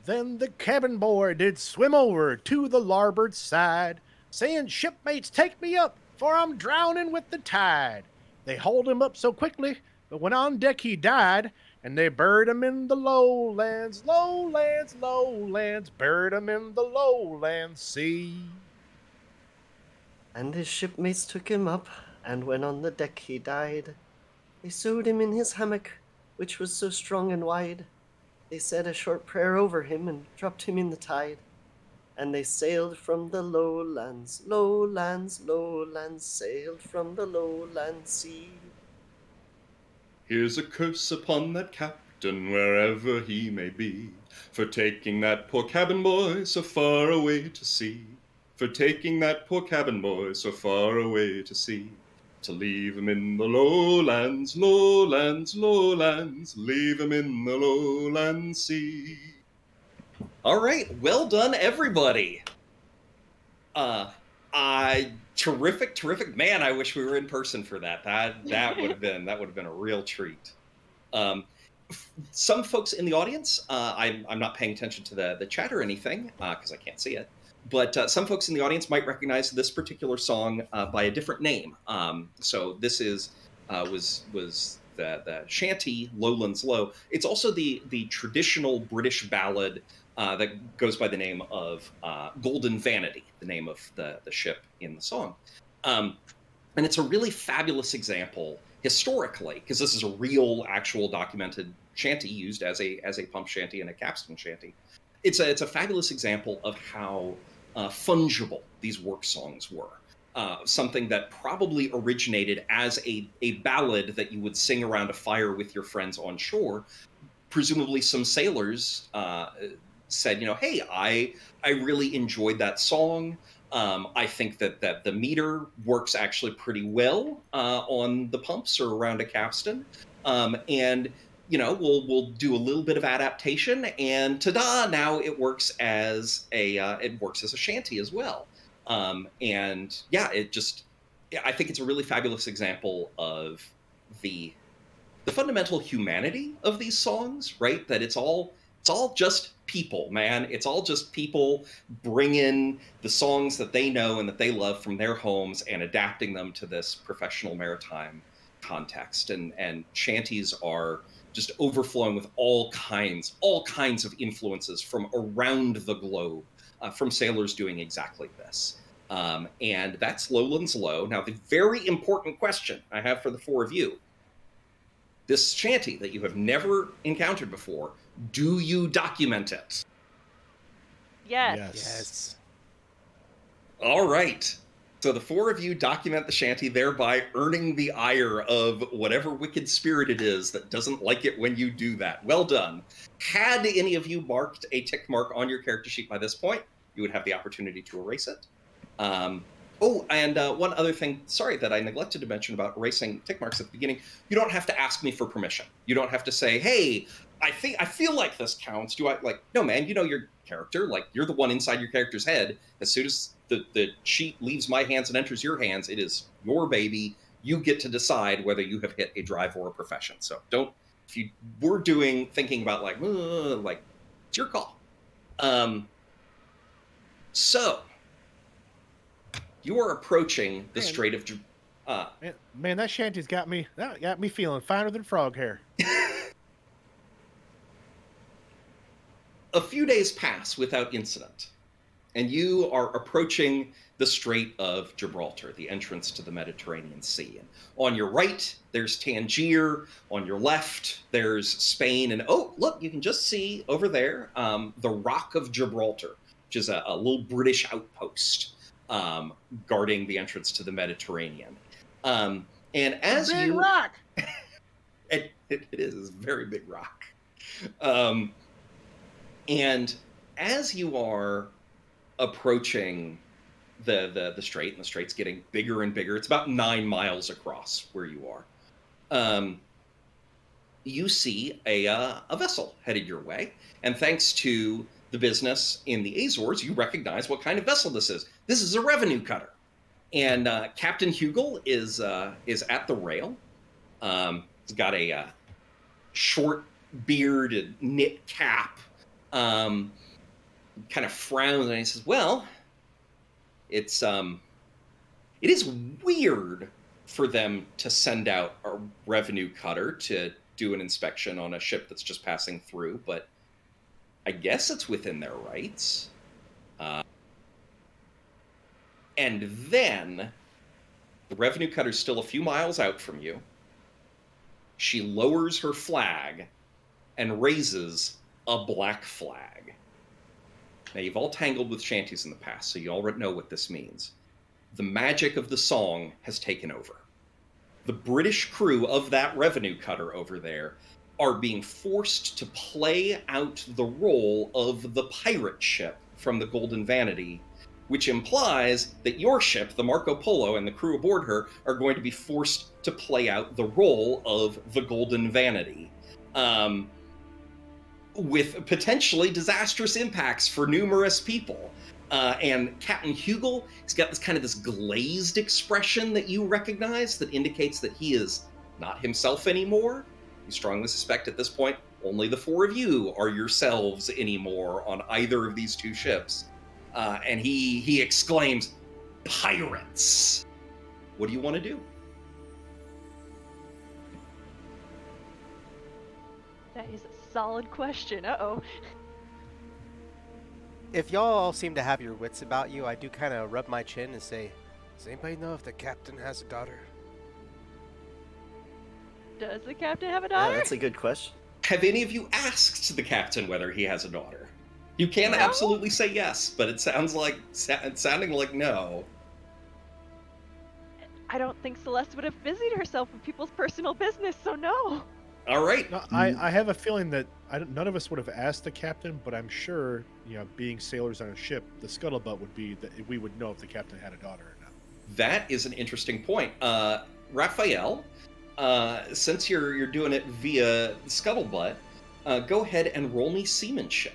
Then the cabin boy did swim over to the larboard side, saying, "Shipmates, take me up, for I'm drowning with the tide." They hauled him up so quickly, but when on deck he died, and they buried him in the lowlands, lowlands, lowlands, buried him in the lowland sea. And his shipmates took him up, and when on the deck he died, they sewed him in his hammock, which was so strong and wide. They said a short prayer over him and dropped him in the tide. And they sailed from the lowlands, lowlands, lowlands, sailed from the lowland sea. Here's a curse upon that captain, wherever he may be, for taking that poor cabin boy so far away to sea. For taking that poor cabin boy so far away to sea. To leave him in the lowlands, lowlands, lowlands, leave him in the lowland sea. All right, well done, everybody. Terrific, man. I wish we were in person for that. That would have been a real treat. Some folks in the audience, I'm not paying attention to the chat or anything because I can't see it. But some folks in the audience might recognize this particular song by a different name. So this was the Shanty, Lowlands Low. It's also the traditional British ballad that goes by the name of Golden Vanity, the name of the ship in the song. And it's a really fabulous example historically, because this is a real, actual documented shanty used as a pump shanty and a capstan shanty. It's a fabulous example of how fungible these work songs were. Something that probably originated as a ballad that you would sing around a fire with your friends on shore. Presumably some sailors said, hey, I really enjoyed that song. I think that the meter works actually pretty well on the pumps or around a capstan. And we'll do a little bit of adaptation, and ta-da! Now it works as a shanty as well. And yeah, I think it's a really fabulous example of the fundamental humanity of these songs, right? That it's all just people, man. It's all just people bringing the songs that they know and that they love from their homes and adapting them to this professional maritime context. And shanties are just overflowing with all kinds of influences from around the globe, from sailors doing exactly this. And that's Lowlands Low. Now, the very important question I have for the four of you: this shanty that you have never encountered before, do you document it? Yes. Yes. All right. So the four of you document the shanty, thereby earning the ire of whatever wicked spirit it is that doesn't like it when you do that. Well done. Had any of you marked a tick mark on your character sheet by this point, you would have the opportunity to erase it. One other thing, sorry, that I neglected to mention about erasing tick marks at the beginning. You don't have to ask me for permission. You don't have to say, hey, I feel like this counts. Do I no, man, you know your character. Like, you're the one inside your character's head. As soon as the sheet leaves my hands and enters your hands, it is your baby. You get to decide whether you have hit a drive or a profession. So if you were thinking about it's your call. So you are approaching the Strait of Man, that shanty's got me feeling finer than frog hair. a few days pass without incident, and you are approaching the Strait of Gibraltar, the entrance to the Mediterranean Sea. And on your right, there's Tangier. On your left, there's Spain. And oh, look, you can just see over there the Rock of Gibraltar, which is a little British outpost guarding the entrance to the Mediterranean. And as Big you... rock! it is a very big rock. And as you are approaching the strait, and the strait's getting bigger and bigger, it's about 9 miles across where you are. You see a vessel headed your way, and thanks to the business in the Azores, you recognize what kind of vessel this is. This is a revenue cutter, and Captain Hugel is at the rail. He's got a short beard and knit cap. Kind of frowns, and he says, "Well, it is weird for them to send out a revenue cutter to do an inspection on a ship that's just passing through, but I guess it's within their rights." And then the revenue cutter's still a few miles out from you. She lowers her flag and raises a black flag. Now, you've all tangled with shanties in the past, so you already know what this means. The magic of the song has taken over. The British crew of that revenue cutter over there are being forced to play out the role of the pirate ship from the Golden Vanity, which implies that your ship, the Marco Polo, and the crew aboard her are going to be forced to play out the role of the Golden Vanity. With potentially disastrous impacts for numerous people. And Captain Hugel, he's got this glazed expression that you recognize that indicates that he is not himself anymore. You strongly suspect at this point only the 4 of you are yourselves anymore on either of these 2 ships. And he exclaims, "Pirates!" What do you want to do? That is a solid question. Uh-oh. If y'all all seem to have your wits about you, I do kind of rub my chin and say, "Does anybody know if the captain has a daughter?" Does the captain have a Yeah, daughter? that's a good question. Have any of you asked the captain whether he has a daughter? You can No? absolutely say yes, but it sounds like it's sounding like no. I don't think Celeste would have busied herself with people's personal business, so no. All right. No, I have a feeling that none of us would have asked the captain, but I'm sure, being sailors on a ship, the scuttlebutt would be that we would know if the captain had a daughter or not. That is an interesting point. Raphael, since you're doing it via scuttlebutt, go ahead and roll me seamanship.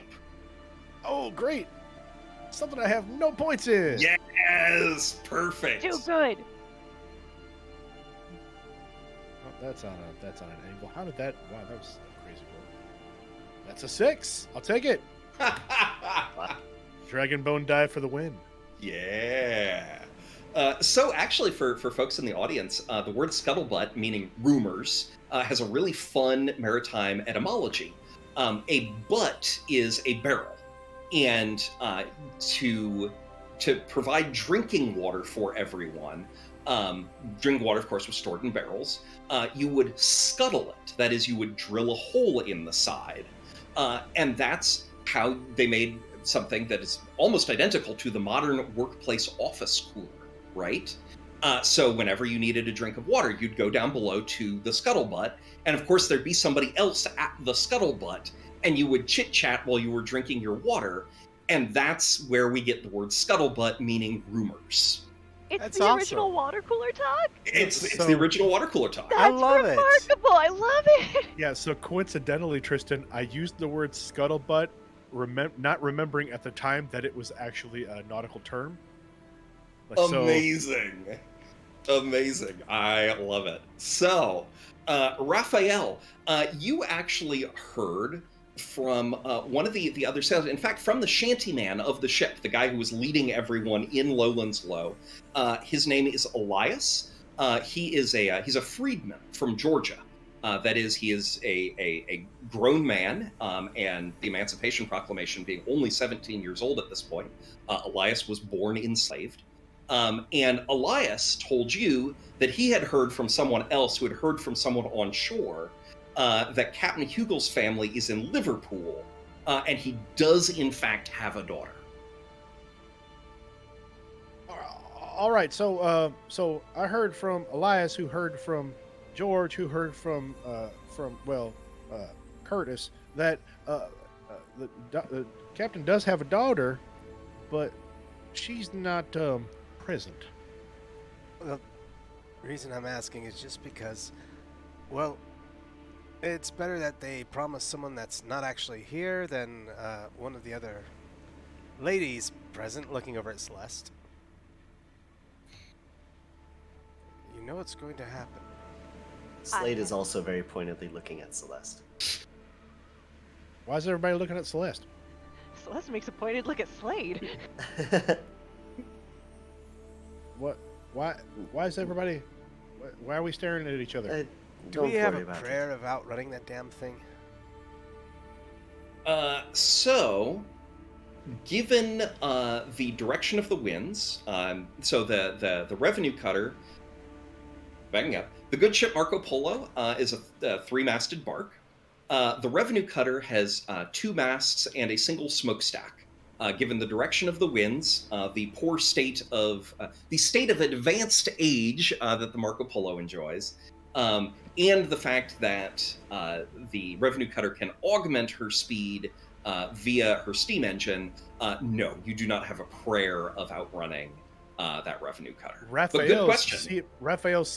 Oh, great! Something I have no points in. Yes, perfect. Do good. Oh, that's on an angle. How did that? Wow, that was a crazy roll. That's a 6. I'll take it. Dragon bone die for the win. Yeah. So actually, for folks in the audience, the word scuttlebutt, meaning rumors, has a really fun maritime etymology. A butt is a barrel, and to provide drinking water for everyone, drinking water, of course, was stored in barrels. You would scuttle it. That is, you would drill a hole in the side, and that's how they made something that is almost identical to the modern workplace office cooler, right? So whenever you needed a drink of water, you'd go down below to the scuttlebutt, and of course there'd be somebody else at the scuttlebutt, and you would chit-chat while you were drinking your water, and that's where we get the word scuttlebutt, meaning rumors. It's That's the awesome. original water cooler talk? It's So- the original water cooler talk. That's I love it. remarkable. I love it. Yeah, so coincidentally, Tristan, I used the word scuttlebutt, not remembering at the time that it was actually a nautical term. Amazing. Amazing. I love it. So, Raphael, you actually heard from one of the other sailors, in fact, from the shantyman of the ship, the guy who was leading everyone in Lowlands Low. His name is Elias. He's a freedman from Georgia. That is, he is a grown man, and the Emancipation Proclamation being only 17 years old at this point, Elias was born enslaved. And Elias told you that he had heard from someone else who had heard from someone on shore that Captain Hugel's family is in Liverpool, and he does in fact have a daughter. All right, so I heard from Elias, who heard from George, who heard from Curtis, that the captain does have a daughter, but she's not present. The reason I'm asking is just because, well, it's better that they promise someone that's not actually here than one of the other ladies present looking over at Celeste. You know what's going to happen. Slade is also very pointedly looking at Celeste. Why is everybody looking at Celeste? Celeste makes a pointed look at Slade. What? Why? Why is everybody? Why are we staring at each other? Do we have a prayer of outrunning that damn thing? So, given the direction of the winds, so the revenue cutter, backing up, the good ship Marco Polo is a three-masted bark. The revenue cutter has 2 masts and a single smokestack. Given the direction of the winds, the poor state of advanced age that the Marco Polo enjoys, and the fact that the revenue cutter can augment her speed via her steam engine, no, you do not have a prayer of outrunning that revenue cutter. But good question. Raphael's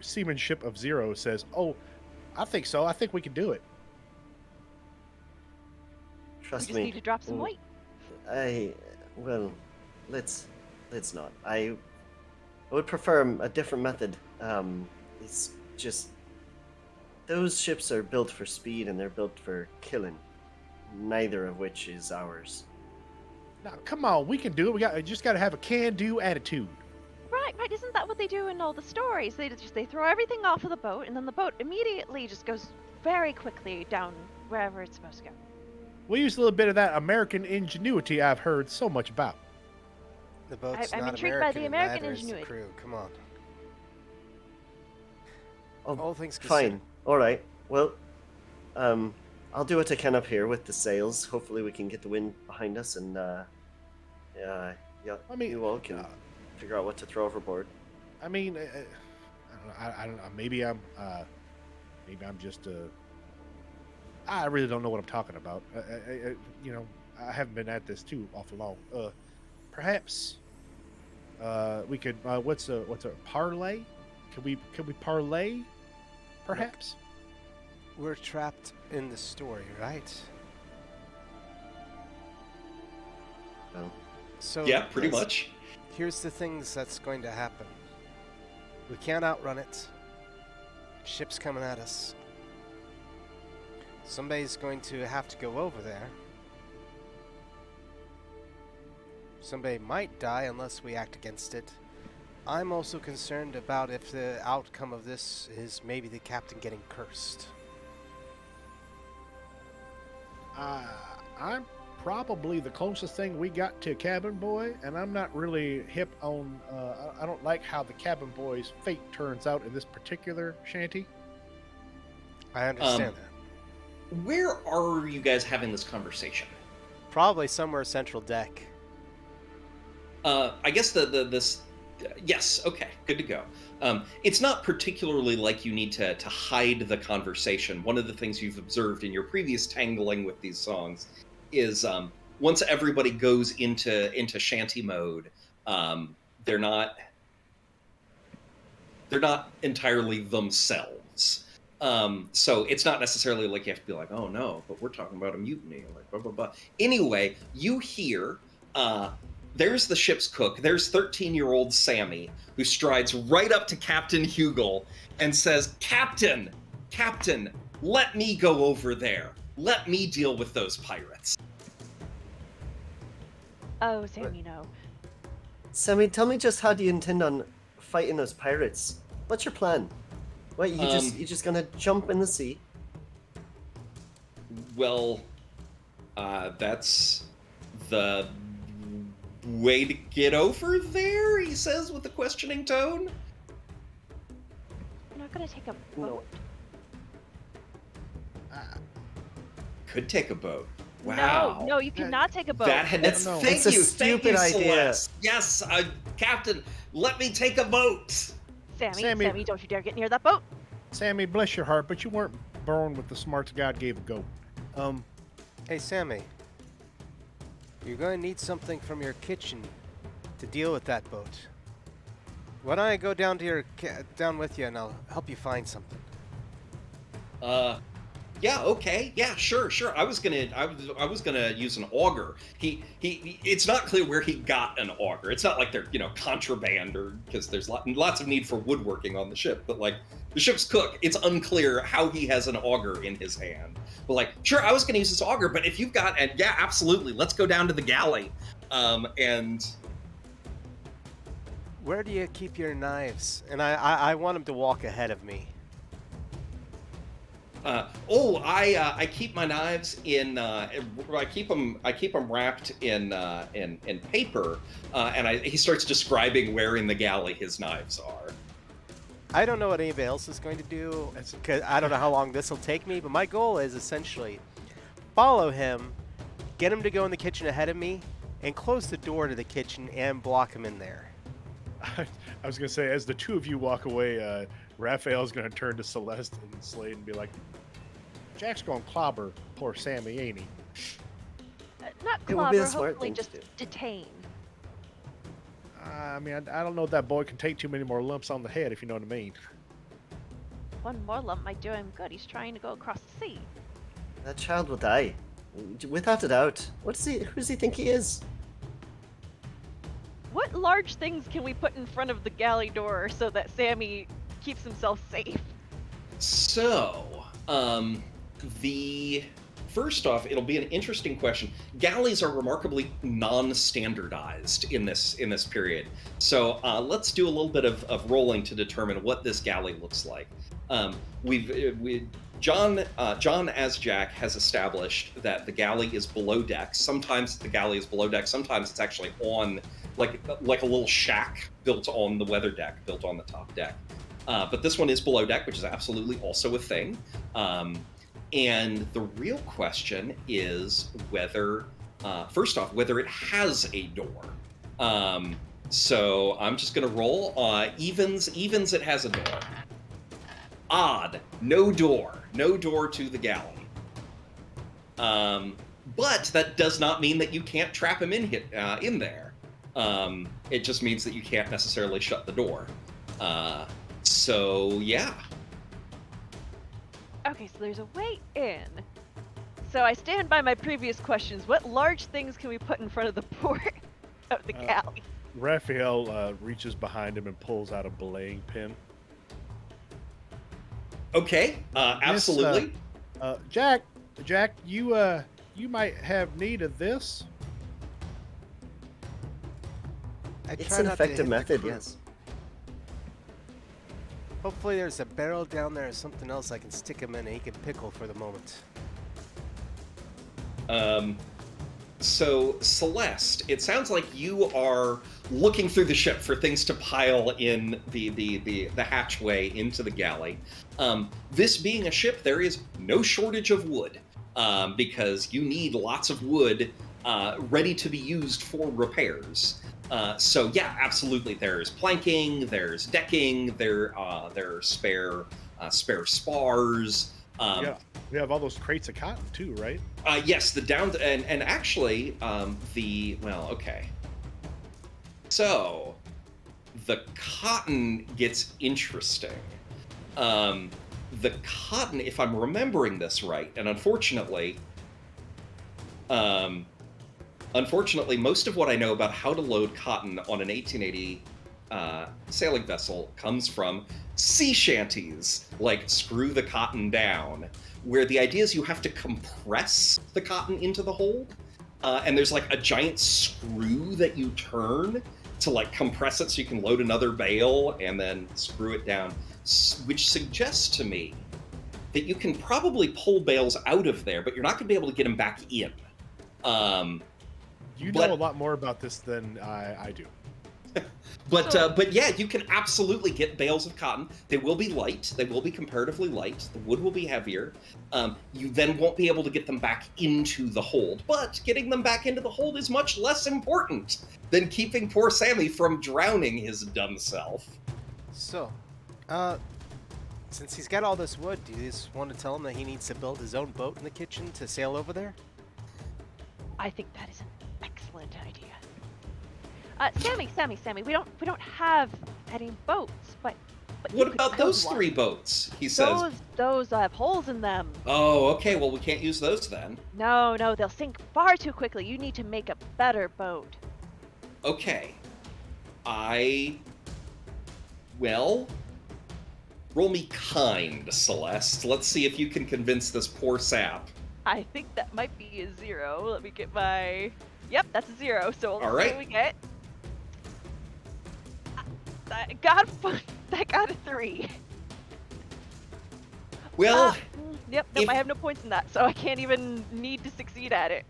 seamanship of 0 says, "Oh, I think so. I think we can do it." We Trust just me. need to drop some weight. Let's not. I would prefer a different method. It's just those ships are built for speed and they're built for killing. Neither of which is ours. Now, come on, we can do it. We just got to have a can-do attitude. Right. Isn't that what they do in all the stories? They throw everything off of the boat, and then the boat immediately just goes very quickly down wherever it's supposed to go. We use a little bit of that American ingenuity I've heard so much about. The boat's I'm not intrigued American, by the American and neither is the ingenuity. crew. Come on. Oh, All things considered. fine. All right. Well, I'll do what I can up here with the sails. Hopefully, we can get the wind behind us, and yeah, I mean, you all can figure out what to throw overboard. I mean, I don't know. Maybe I'm just I really don't know what I'm talking about. I haven't been at this too awful long. Perhaps we could. What's a parlay? Can we parlay? Perhaps. We're trapped in the story, right? Well, So Yeah, pretty Yes. much. here's the things that's going to happen. We can't outrun it. Ship's coming at us. Somebody's going to have to go over there. Somebody might die unless we act against it. I'm also concerned about if the outcome of this is maybe the captain getting cursed. I'm probably the closest thing we got to cabin boy, and I'm not really hip on. I don't like how the cabin boy's fate turns out in this particular shanty. I understand that. Where are you guys having this conversation? Probably somewhere central deck. I guess this. Yes. Okay. Good to go. It's not particularly like you need to hide the conversation. One of the things you've observed in your previous tangling with these songs is once everybody goes into shanty mode, they're not entirely themselves. So it's not necessarily like you have to be like, oh no, but we're talking about a mutiny, like blah blah blah. Anyway, you hear there's the ship's cook. There's 13-year-old Sammy, who strides right up to Captain Hugel and says, Captain, let me go over there. Let me deal with those pirates. Oh, Sam, you know. Sammy, tell me just how do you intend on fighting those pirates? What's your plan? What, you just gonna jump in the sea? Well, that's the way to get over there, he says with a questioning tone. You're not gonna take a No. boat? Could take a boat. Wow. No, you cannot take a boat. That's No. thank It's a you, stupid thank you, idea. Celeste. Yes, Captain, let me take a boat. Sammy, don't you dare get near that boat. Sammy, bless your heart, but you weren't born with the smarts God gave a goat. Hey, Sammy. You're going to need something from your kitchen to deal with that boat. Why don't I go down to down with you and I'll help you find something. Yeah, okay. Yeah, sure. I was gonna use an auger. It's not clear where he got an auger. It's not like they're, contraband, or because there's lots of need for woodworking on the ship, but like the ship's cook, it's unclear how he has an auger in his hand. But like, sure, I was gonna use this auger, but if you've got, and yeah, absolutely, let's go down to the galley. And Where do you keep your knives? And I want him to walk ahead of me. I keep my knives in. I keep them wrapped in paper. And he starts describing where in the galley his knives are. I don't know what anybody else is going to do, because I don't know how long this will take me, but my goal is essentially follow him, get him to go in the kitchen ahead of me, and close the door to the kitchen and block him in there. I was gonna say, as the two of you walk away, Raphael's gonna turn to Celeste and Slade and be like, "Jack's gonna clobber poor Sammy, ain't he?" Not It would be clobber, a smart hopefully thing to just do. detain. I mean, I don't know if that boy can take too many more lumps on the head, if you know what I mean. One more lump might do him good. He's trying to go across the sea. That child will die, without a doubt. Who does he think he is? What large things can we put in front of the galley door so that Sammy keeps himself safe? So, first off, it'll be an interesting question. Galleys are remarkably non-standardized in this period. So let's do a little bit of rolling to determine what this galley looks like. John as Jack has established that the galley is below deck. Sometimes the galley is below deck. Sometimes it's actually on like a little shack built on the weather deck, built on the top deck. But this one is below deck, which is absolutely also a thing. And the real question is whether, first off, whether it has a door. So I'm just going to roll. Evens, it has a door. Odd, no door to the galley. But that does not mean that you can't trap him in there. It just means that you can't necessarily shut the door. So yeah. Okay, so there's a way in. So I stand by my previous questions. What large things can we put in front of the port of the galley? Raphael reaches behind him and pulls out a belaying pin. Okay, absolutely. Jack, you might have need of this. It's an effective method, yes. Hopefully there's a barrel down there or something else I can stick him in and he can pickle for the moment. So Celeste, it sounds like you are looking through the ship for things to pile in the hatchway into the galley. This being a ship, there is no shortage of wood, because you need lots of wood ready to be used for repairs. So yeah, absolutely. There's planking, there's decking, there are spare spars. Yeah, we have all those crates of cotton too, right? Yes, the down and actually okay. So the cotton gets interesting. The cotton, if I'm remembering this right, and unfortunately, most of what I know about how to load cotton on an 1880 sailing vessel comes from sea shanties, like Screw the Cotton Down, where the idea is you have to compress the cotton into the hold, and there's like a giant screw that you turn, like compress it so you can load another bale and then screw it down, which suggests to me that you can probably pull bales out of there, but you're not going to be able to get them back in. You But- know a lot more about this than I do. But yeah, you can absolutely get bales of cotton. They will be light. They will be comparatively light. The wood will be heavier. You then won't be able to get them back into the hold. But getting them back into the hold is much less important than keeping poor Sammy from drowning his dumb self. So, since he's got all this wood, do you just want to tell him that he needs to build his own boat in the kitchen to sail over there? I think that is an excellent idea. Sammy, we don't have any boats, but you What could about build those one. 3 boats? He says. Those have holes in them. Oh, okay. Well, we can't use those then. No, they'll sink far too quickly. You need to make a better boat. Okay. Well, roll me kind, Celeste. Let's see if you can convince this poor sap. I think that might be a 0. Let me get my... Yep, that's a 0. So let's All see right. what we get. That got a 3. Well, Yep, if- I have no points in that, so I can't even need to succeed at it.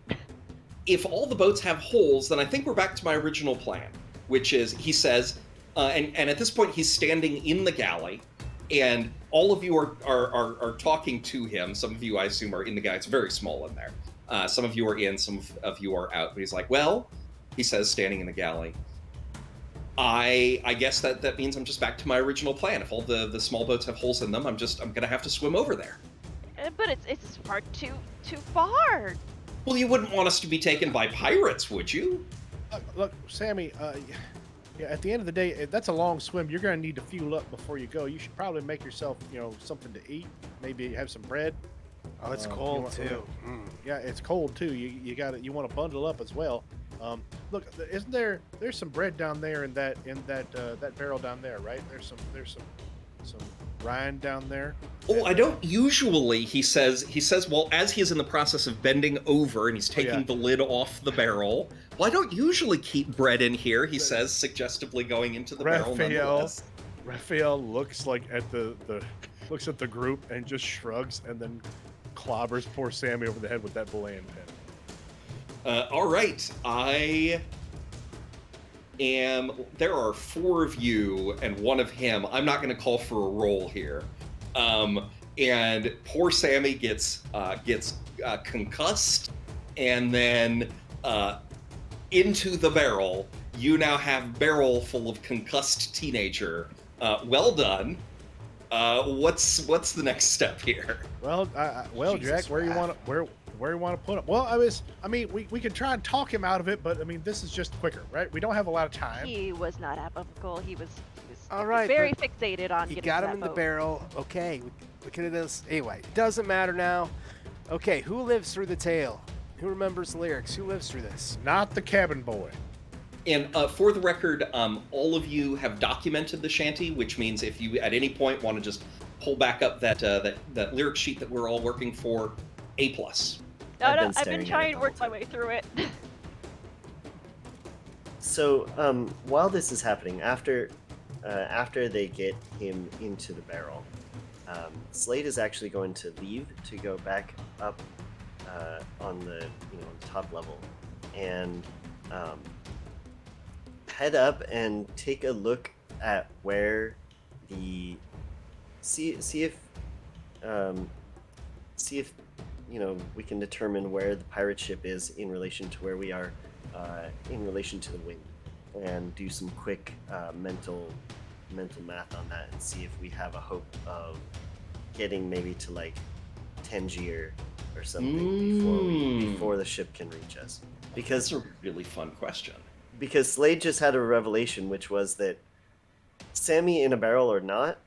if all the boats have holes, then I think we're back to my original plan, which is, he says, and at this point he's standing in the galley, and all of you are talking to him. Some of you, I assume, are in the galley. It's very small in there. Some of you are in, some of you are out. But he's like, well, he says, standing in the galley, I guess that means I'm just back to my original plan. If all the small boats have holes in them, I'm gonna have to swim over there. But it's far too far. Well, you wouldn't want us to be taken by pirates, would you? Look, Sammy. Yeah, at the end of the day, that's a long swim. You're going to need to fuel up before you go. You should probably make yourself, something to eat. Maybe have some bread. Oh, it's You cold want- too. Yeah, it's cold too. You want to bundle up as well. Look, isn't there's some bread down there in that barrel down there, right? There's some rind down there. Oh, I don't usually, he says, well, as he is in the process of bending over and he's taking yeah. the lid off the barrel, well, I don't usually keep bread in here, he says, suggestively going into the barrel nonetheless. Raphael looks like looks at the group and just shrugs and then clobbers poor Sammy over the head with that belaying pin. All right, there are 4 of you and 1 of him. I'm not going to call for a roll here. And poor Sammy gets concussed, and then into the barrel. You now have barrel full of concussed teenager. Well done. What's the next step here? Well, Jesus, Jack, where you want to put him? Well, we could try and talk him out of it, but this is just quicker, right? We don't have a lot of time. He was not apical. He was All right, very but fixated on You getting got to him that in the boat. barrel. Okay, look at this. Anyway, doesn't matter now. Okay, who lives through the tale? Who remembers the lyrics? Who lives through this? Not the cabin boy. And for the record, all of you have documented the shanty, which means if you at any point want to just pull back up that lyric sheet that we're all working for, A+. No, I've been I've staring been at trying it to the work whole my way through it. So while this is happening, after they get him into the barrel, Slade is actually going to leave to go back up on the top level and head up and take a look at where see if we can determine where the pirate ship is in relation to where we are in relation to the wind, and do some quick mental math on that and see if we have a hope of getting maybe to like Tangier or something before the ship can reach us. That's a really fun question. Because Slade just had a revelation, which was that Sammy in a barrel or not,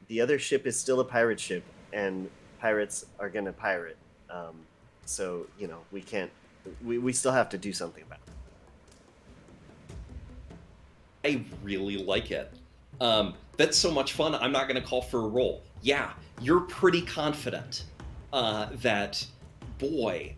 the other ship is still a pirate ship, and pirates are gonna pirate. So we can't. We still have to do something about it. I really like it. That's so much fun. I'm not going to call for a roll. Yeah, you're pretty confident that, boy,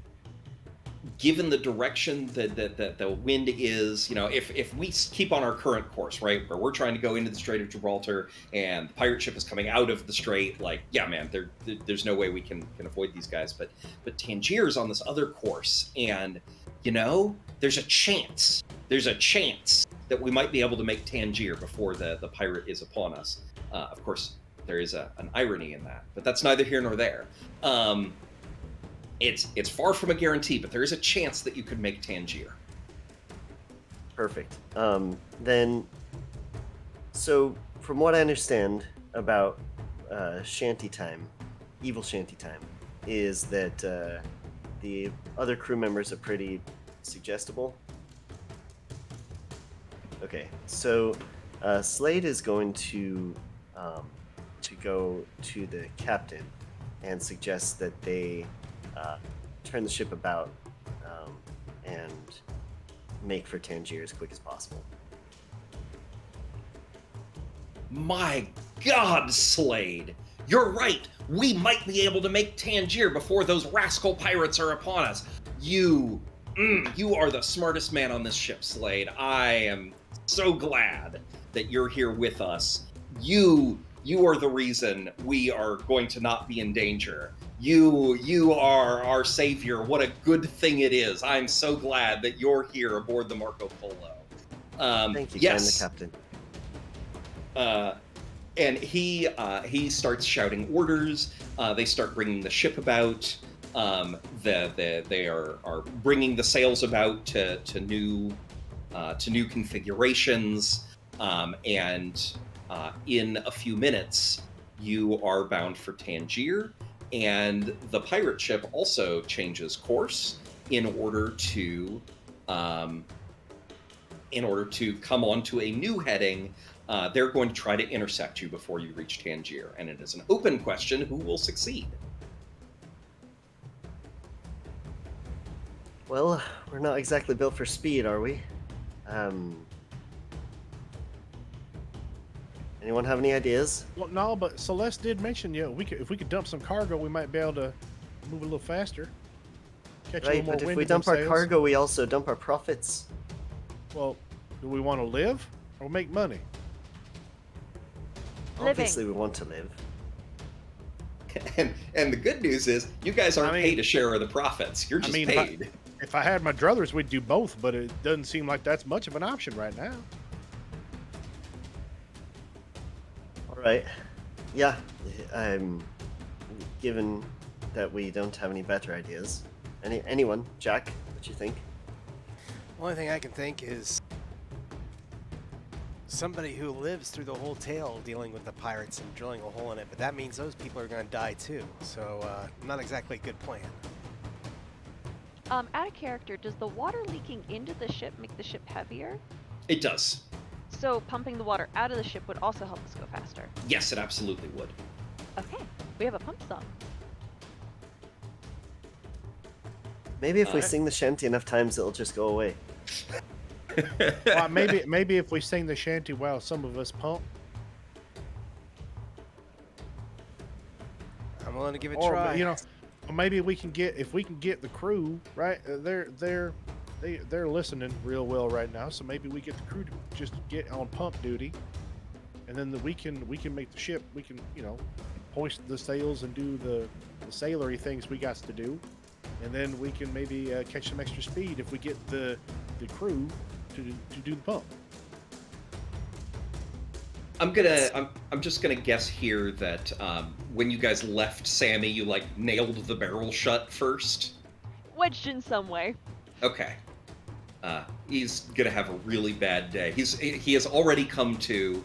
given the direction that the wind is, if we keep on our current course, right, where we're trying to go into the Strait of Gibraltar and the pirate ship is coming out of the strait, like, yeah, man, there's no way we can avoid these guys. But Tangier's on this other course, and there's a chance that we might be able to make Tangier before the pirate is upon us. Of course, there is an irony in that, but that's neither here nor there. It's far from a guarantee, but there is a chance that you could make Tangier. Perfect. Then, so from what I understand about Shanty time, evil Shanty time, is that the other crew members are pretty suggestible. Okay, so Slade is going to go to the captain and suggest that they turn the ship about and make for Tangier as quick as possible. My God, Slade! You're right! We might be able to make Tangier before those rascal pirates are upon us! You are the smartest man on this ship, Slade. I am so glad that you're here with us. You are the reason we are going to not be in danger. You are our savior. What a good thing it is. I'm so glad that you're here aboard the Marco Polo. Thank you, yes. Captain. And he starts shouting orders. They start bringing the ship about. They are bringing the sails about to new configurations. And in a few minutes, you are bound for Tangier, and the pirate ship also changes course in order to come onto a new heading. They're going to try to intercept you before you reach Tangier, and it is an open question who will succeed. Well, we're not exactly built for speed, are we? Anyone have any ideas? Well, no, but Celeste did mention, if we could dump some cargo, we might be able to move a little faster. Catch a Right, little more but if wind we in them dump our sails. cargo, we also dump our profits. Well, do we want to live or make money? Living. Obviously, we want to live. And the good news is, you guys aren't paid a share of the profits. You're just paid. If I had my druthers, we'd do both, but it doesn't seem like that's much of an option right now. All right. Yeah. Given that we don't have any better ideas. Anyone? Jack, what you think? Only thing I can think is somebody who lives through the whole tale dealing with the pirates and drilling a hole in it, but that means those people are going to die too, so not exactly a good plan. Out of character, does the water leaking into the ship make the ship heavier? It does. So pumping the water out of the ship would also help us go faster. Yes, it absolutely would. Okay, we have a pump song. Maybe if we sing the shanty enough times, it'll just go away. Well, maybe if we sing the shanty while some of us pump. I'm willing to give it a Or, try. maybe if we can get the crew, right? They're listening real well right now, so maybe we get the crew to just get on pump duty, and then we can make the ship. We can hoist the sails and do the sailory things we got to do, and then we can maybe catch some extra speed if we get the crew to do the pump. I'm just gonna guess here that when you guys left Sammy, you nailed the barrel shut first. Wedged in some way. Okay. He's gonna have a really bad day. He has already come to.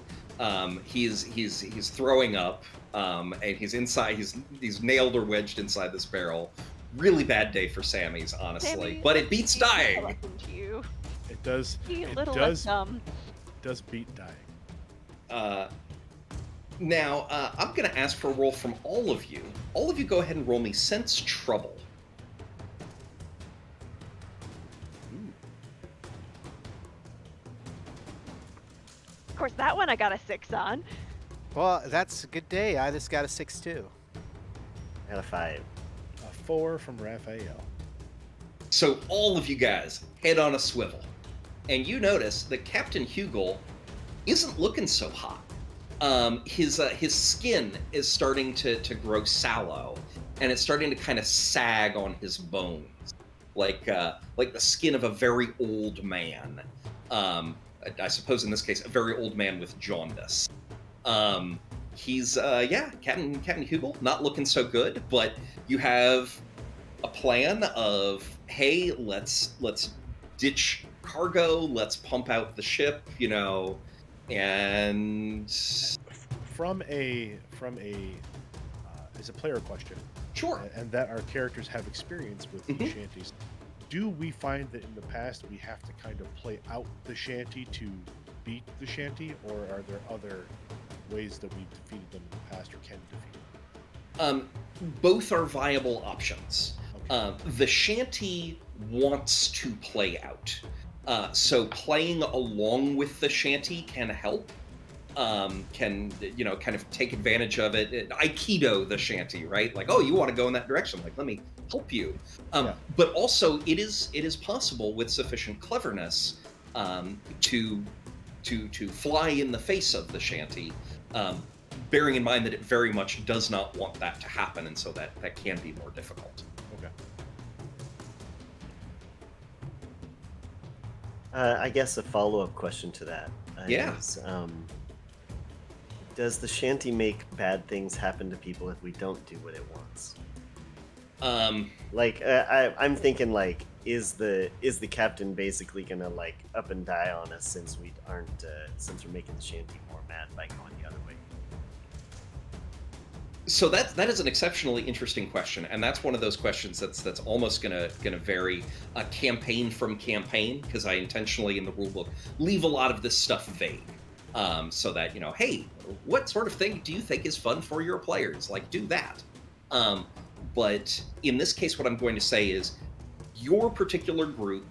He's throwing up, and he's inside. He's nailed or wedged inside this barrel. Really bad day for Sammy's, honestly. Sammy, but it beats dying. Listen to you. It does. You It little does. dumb. Does beat dying. Now, I'm going to ask for a roll from all of you. All of you go ahead and roll me Sense Trouble. Of course, that one I got a 6 on. Well, that's a good day. I just got a 6 too. I got a 5. A 4 from Raphael. So all of you guys head on a swivel, and you notice that Captain Hugel isn't looking so hot. His skin is starting to grow and it's starting to kind of sag on his bones, like the skin of a very old man. I suppose in this case, a very old man with jaundice. He's Captain Hugel, not looking so good, but you have a plan of, hey, let's ditch cargo, let's pump out the ship, and From a is a player question, sure. and that our characters have experience with Mhm. the shanties. Do we find that in the past we have to kind of play out the shanty to beat the shanty, or are there other ways that we've defeated them in the past or can defeat Um, Both are viable options. them? The shanty wants to play out. So playing along with the shanty can help. Can kind of take advantage of it. Aikido the shanty, right? Like, oh, you want to go in that direction? Like, let me help you. Yeah. But also, it is possible with sufficient cleverness to fly in the face of the shanty, bearing in mind that it very much does not want that to happen, and so that can be more difficult. Okay. I guess a follow-up question to that Yeah. is, does the shanty make bad things happen to people if we don't do what it wants? Um, Like, I'm thinking, like, is the captain basically gonna like up and die on us since we aren't since we're making the shanty more mad by going the other way? so that is an exceptionally interesting question, and that's one of those questions that's almost gonna vary campaign from campaign, because I intentionally in the rulebook leave a lot of this stuff vague, so that hey, what sort of thing do you think is fun for your players? Like, do that. But in this case, what I'm going to say is your particular group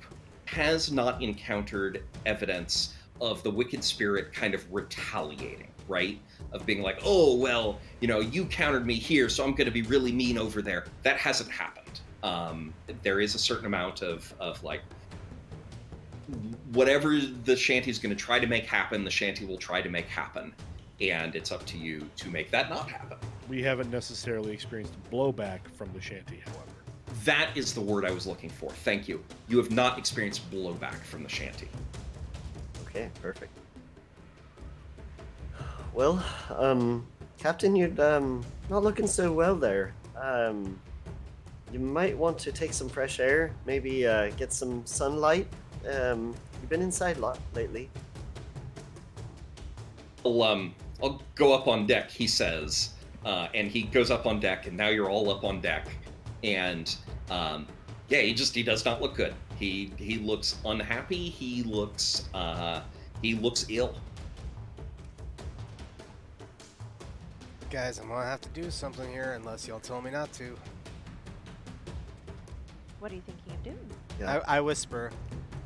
has not encountered evidence of the wicked spirit kind of retaliating, right? Of being like, oh, well, you countered me here, so I'm going to be really mean over there. That hasn't happened. There is a certain amount of like, whatever the shanty's going to try to make happen, the shanty will try to make happen. And it's up to you to make that not happen. We haven't necessarily experienced blowback from the shanty, however. That is the word I was looking for. Thank you. You have not experienced blowback from the shanty. Okay, perfect. Well, Captain, you're not looking so well there. You might want to take some fresh air, maybe get some sunlight. You've been inside a lot lately. I'll go up on deck, he says, and he goes up on deck, and now you're all up on deck, and yeah, he does not look good. He looks unhappy. He looks ill. Guys, I'm gonna have to do something here unless y'all tell me not to. What are you thinking of doing? Yeah. I whisper,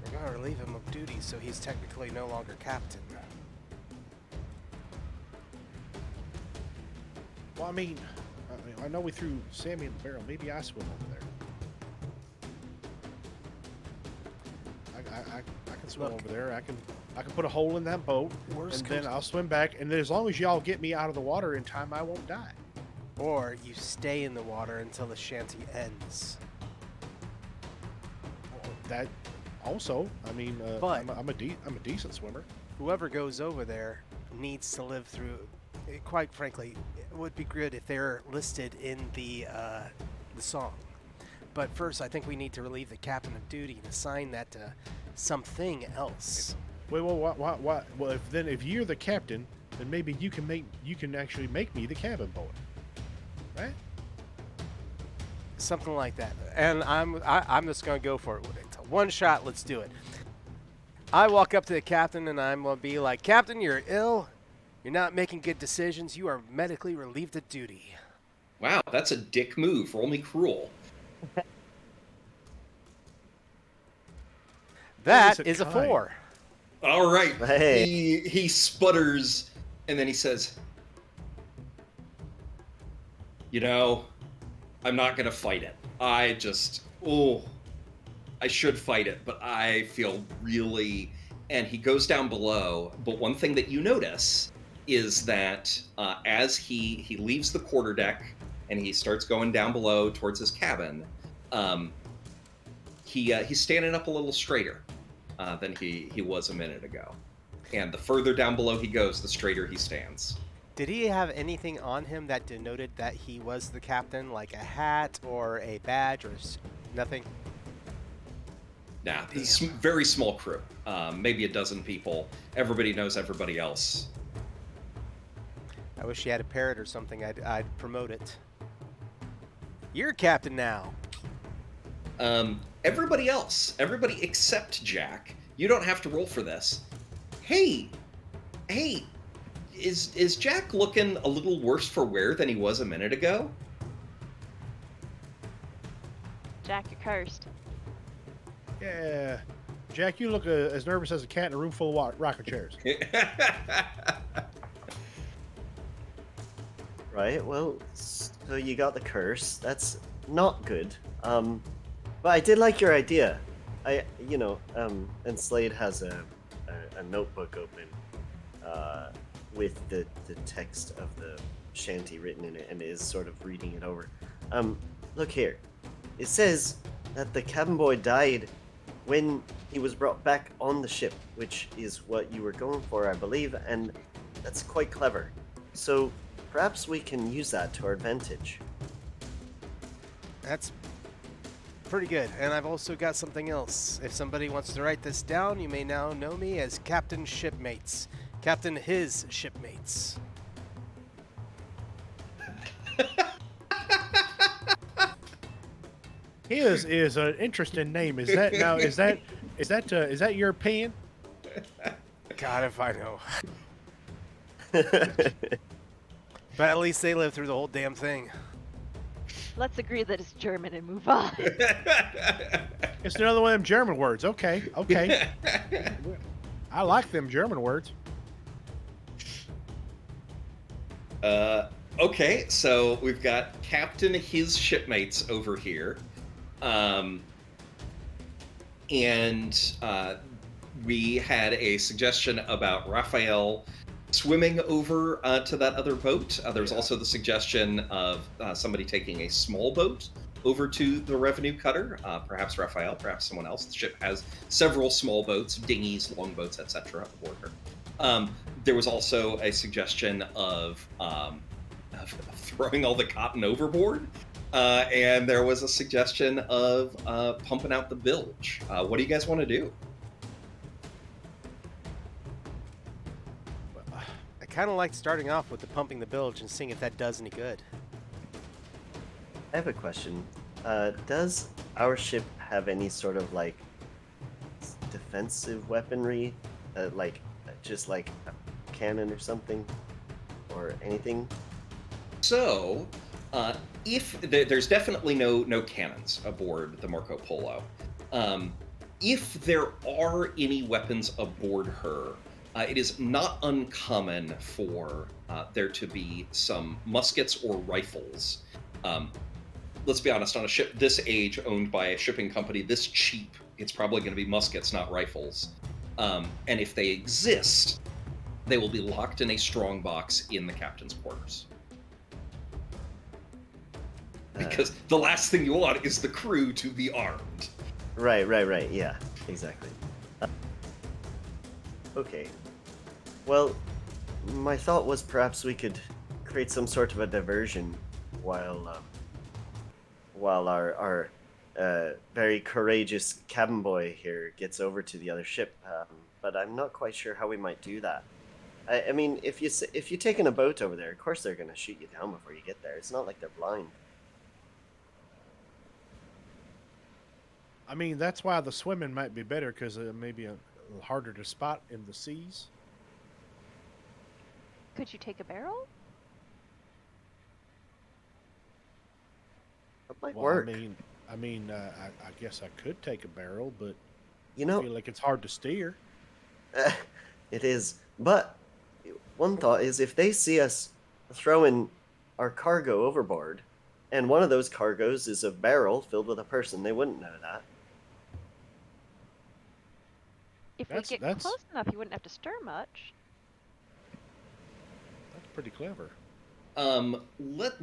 we're gonna relieve him of duty so he's technically no longer captain. Well, I mean, I know we threw Sammy in the barrel. Maybe I swim over there. I can swim Look. over there. I can put a hole in that boat, Worst and then comes- I'll swim back. And then as long as y'all get me out of the water in time, I won't die. Or you stay in the water until the shanty ends. That also, I mean, But- I'm a decent swimmer. Whoever goes over there needs to live through. Quite frankly, it would be good if they're listed in the song. But first, I think we need to relieve the captain of duty and assign that to something else. Wait, well, what? Well, if you're the captain, then maybe you can actually make me the cabin boy, right? Something like that. And I'm just gonna go for it. It's a one shot. Let's do it. I walk up to the captain and I'm gonna be like, Captain, you're ill. You're not making good decisions. You are medically relieved of duty. Wow, that's a dick move. Roll me cruel. That it is a kind? 4. All right. Hey. He sputters, and then he says, I'm not gonna fight it. I should fight it, but I feel really. And he goes down below. But one thing that you notice is that as he leaves the quarterdeck and he starts going down below towards his cabin, he's standing up a little straighter than he was a minute ago. And the further down below he goes, the straighter he stands. Did he have anything on him that denoted that he was the captain, like a hat or a badge or nothing? Nah, it's a very small crew. Maybe a dozen people. Everybody knows everybody else. I wish he had a parrot or something. I'd promote it. You're captain now. Everybody else, everybody except Jack, you don't have to roll for this. Hey, is Jack looking a little worse for wear than he was a minute ago? Jack, you're cursed. Yeah. Jack, you look as nervous as a cat in a room full of rocking chairs. Right, well, so you got the curse. That's not good. But I did like your idea. And Slade has a notebook open with the text of the shanty written in it and is sort of reading it over. Look here. It says that the cabin boy died when he was brought back on the ship, which is what you were going for, I believe, and that's quite clever. So perhaps we can use that to our advantage. That's pretty good. And I've also got something else. If somebody wants to write this down, you may now know me as Captain Shipmates. Captain His Shipmates. His is an interesting name. Is that your opinion? God, if I know. But at least they lived through the whole damn thing. Let's agree that it's German and move on. It's another one of them German words. Okay. I like them German words. Okay, so we've got Captain His Shipmates over here. We had a suggestion about Raphael swimming over to that other boat. There was also the suggestion of somebody taking a small boat over to the revenue cutter, perhaps Raphael, perhaps someone else. The ship has several small boats, dinghies, longboats, etc. aboard her. There was also a suggestion of throwing all the cotton overboard. And there was a suggestion of pumping out the bilge. What do you guys want to do? I kind of like starting off with the pumping the bilge and seeing if that does any good. I have a question. Does our ship have any sort of like defensive weaponry, just like a cannon or something, or anything? So, if there's definitely no cannons aboard the Marco Polo, if there are any weapons aboard her, it is not uncommon for there to be some muskets or rifles. Let's be honest, on a ship this age, owned by a shipping company this cheap, it's probably going to be muskets, not rifles. And if they exist, they will be locked in a strong box in the captain's quarters. Because the last thing you want is the crew to be armed. Right. Yeah, exactly. Okay. Well, my thought was perhaps we could create some sort of a diversion while our very courageous cabin boy here gets over to the other ship. But I'm not quite sure how we might do that. I mean, if you're taking a boat over there, of course they're going to shoot you down before you get there. It's not like they're blind. I mean, that's why the swimming might be better, because it may be a little harder to spot in the seas. Could you take a barrel? That might Well, work. I guess I could take a barrel, but You I know, feel like it's hard to steer. it is. But one thought is if they see us throwing our cargo overboard, and one of those cargoes is a barrel filled with a person, they wouldn't know that. If we get That's close enough, you wouldn't have to stir much. pretty clever.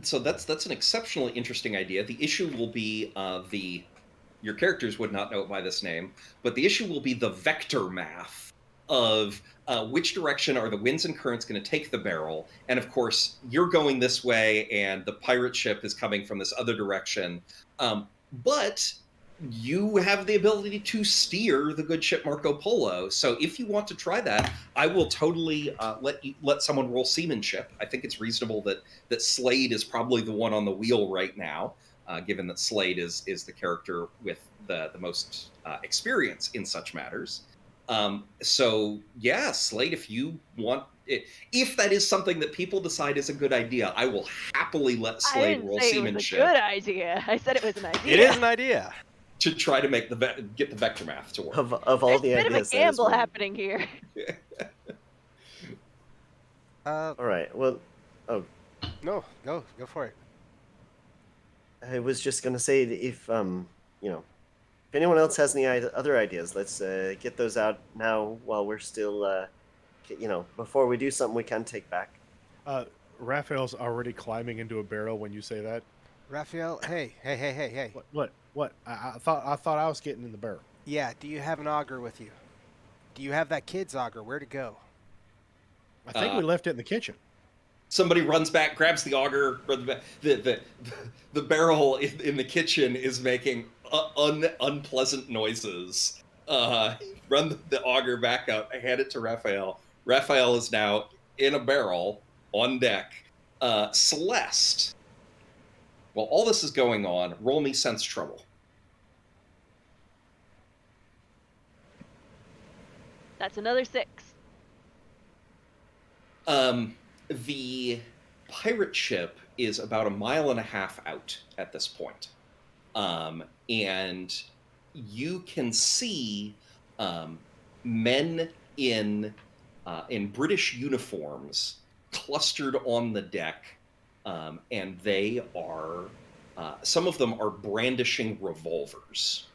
So that's an exceptionally interesting idea. The issue will be your characters would not know it by this name, but the issue will be the vector math of which direction are the winds and currents going to take the barrel, and of course you're going this way, and the pirate ship is coming from this other direction. But you have the ability to steer the good ship Marco Polo. So if you want to try that, I will totally let someone roll seamanship. I think it's reasonable that Slade is probably the one on the wheel right now, given that Slade is the character with the most experience in such matters. So yeah, Slade, if you want it, if that is something that people decide is a good idea, I will happily let I Slade didn't roll say it was a seamanship good idea. I said it was an idea. It is an idea. to try to make get the vector math to work. Of all There's the a bit of a ideas, that is gamble one. happening here. All right. Well, No, go for it. I was just gonna say that if if anyone else has any other ideas, let's get those out now while we're still before we do something we can take back. Raphael's already climbing into a barrel when you say that. Raphael, hey. What? I thought I was getting in the barrel. Yeah, do you have an auger with you? Do you have that kid's auger? Where'd it go? I think we left it in the kitchen. Somebody runs back, grabs the auger. The barrel in the kitchen is making unpleasant noises. Run the auger back up. I hand it to Raphael. Raphael is now in a barrel on deck. Celeste, while all this is going on, roll me sense trouble. That's another 6. The pirate ship is about 1.5 miles out at this point. And you can see men in British uniforms clustered on the deck, and they are some of them are brandishing revolvers.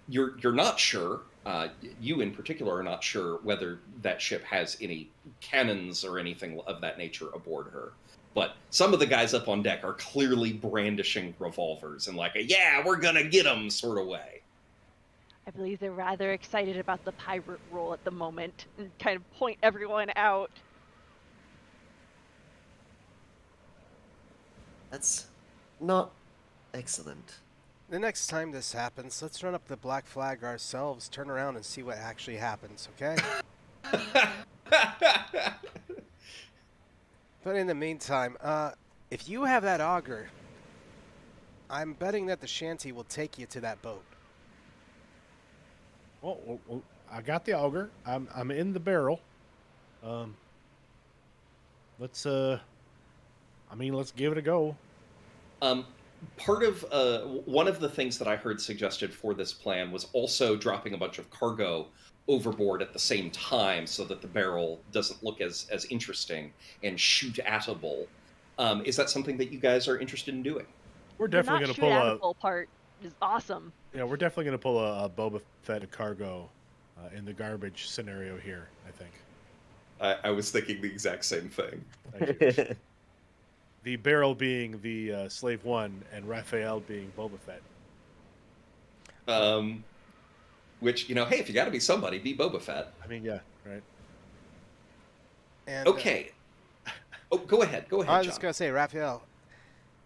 You're not sure. You in particular are not sure whether that ship has any cannons or anything of that nature aboard her. But some of the guys up on deck are clearly brandishing revolvers in like a "yeah, we're gonna get them" sort of way. I believe they're rather excited about the pirate role at the moment and kind of point everyone out. That's not excellent. The next time this happens, let's run up the black flag ourselves, turn around and see what actually happens, okay? But in the meantime, if you have that auger, I'm betting that the Shanty will take you to that boat. Well, I got the auger. I'm in the barrel. Let's give it a go. Part of one of the things that I heard suggested for this plan was also dropping a bunch of cargo overboard at the same time so that the barrel doesn't look as interesting and shoot-atable. Is that something that you guys are interested in doing? We're definitely going to pull a... The part is awesome. Yeah, we're definitely going to pull a Boba Fett cargo in the garbage scenario here, I think. I was thinking the exact same thing. Thank you. The barrel being the Slave One, and Raphael being Boba Fett. Which, hey, if you got to be somebody, be Boba Fett. I mean, yeah, right. And, okay. Go ahead. Go ahead, I was John. just going to say, Raphael,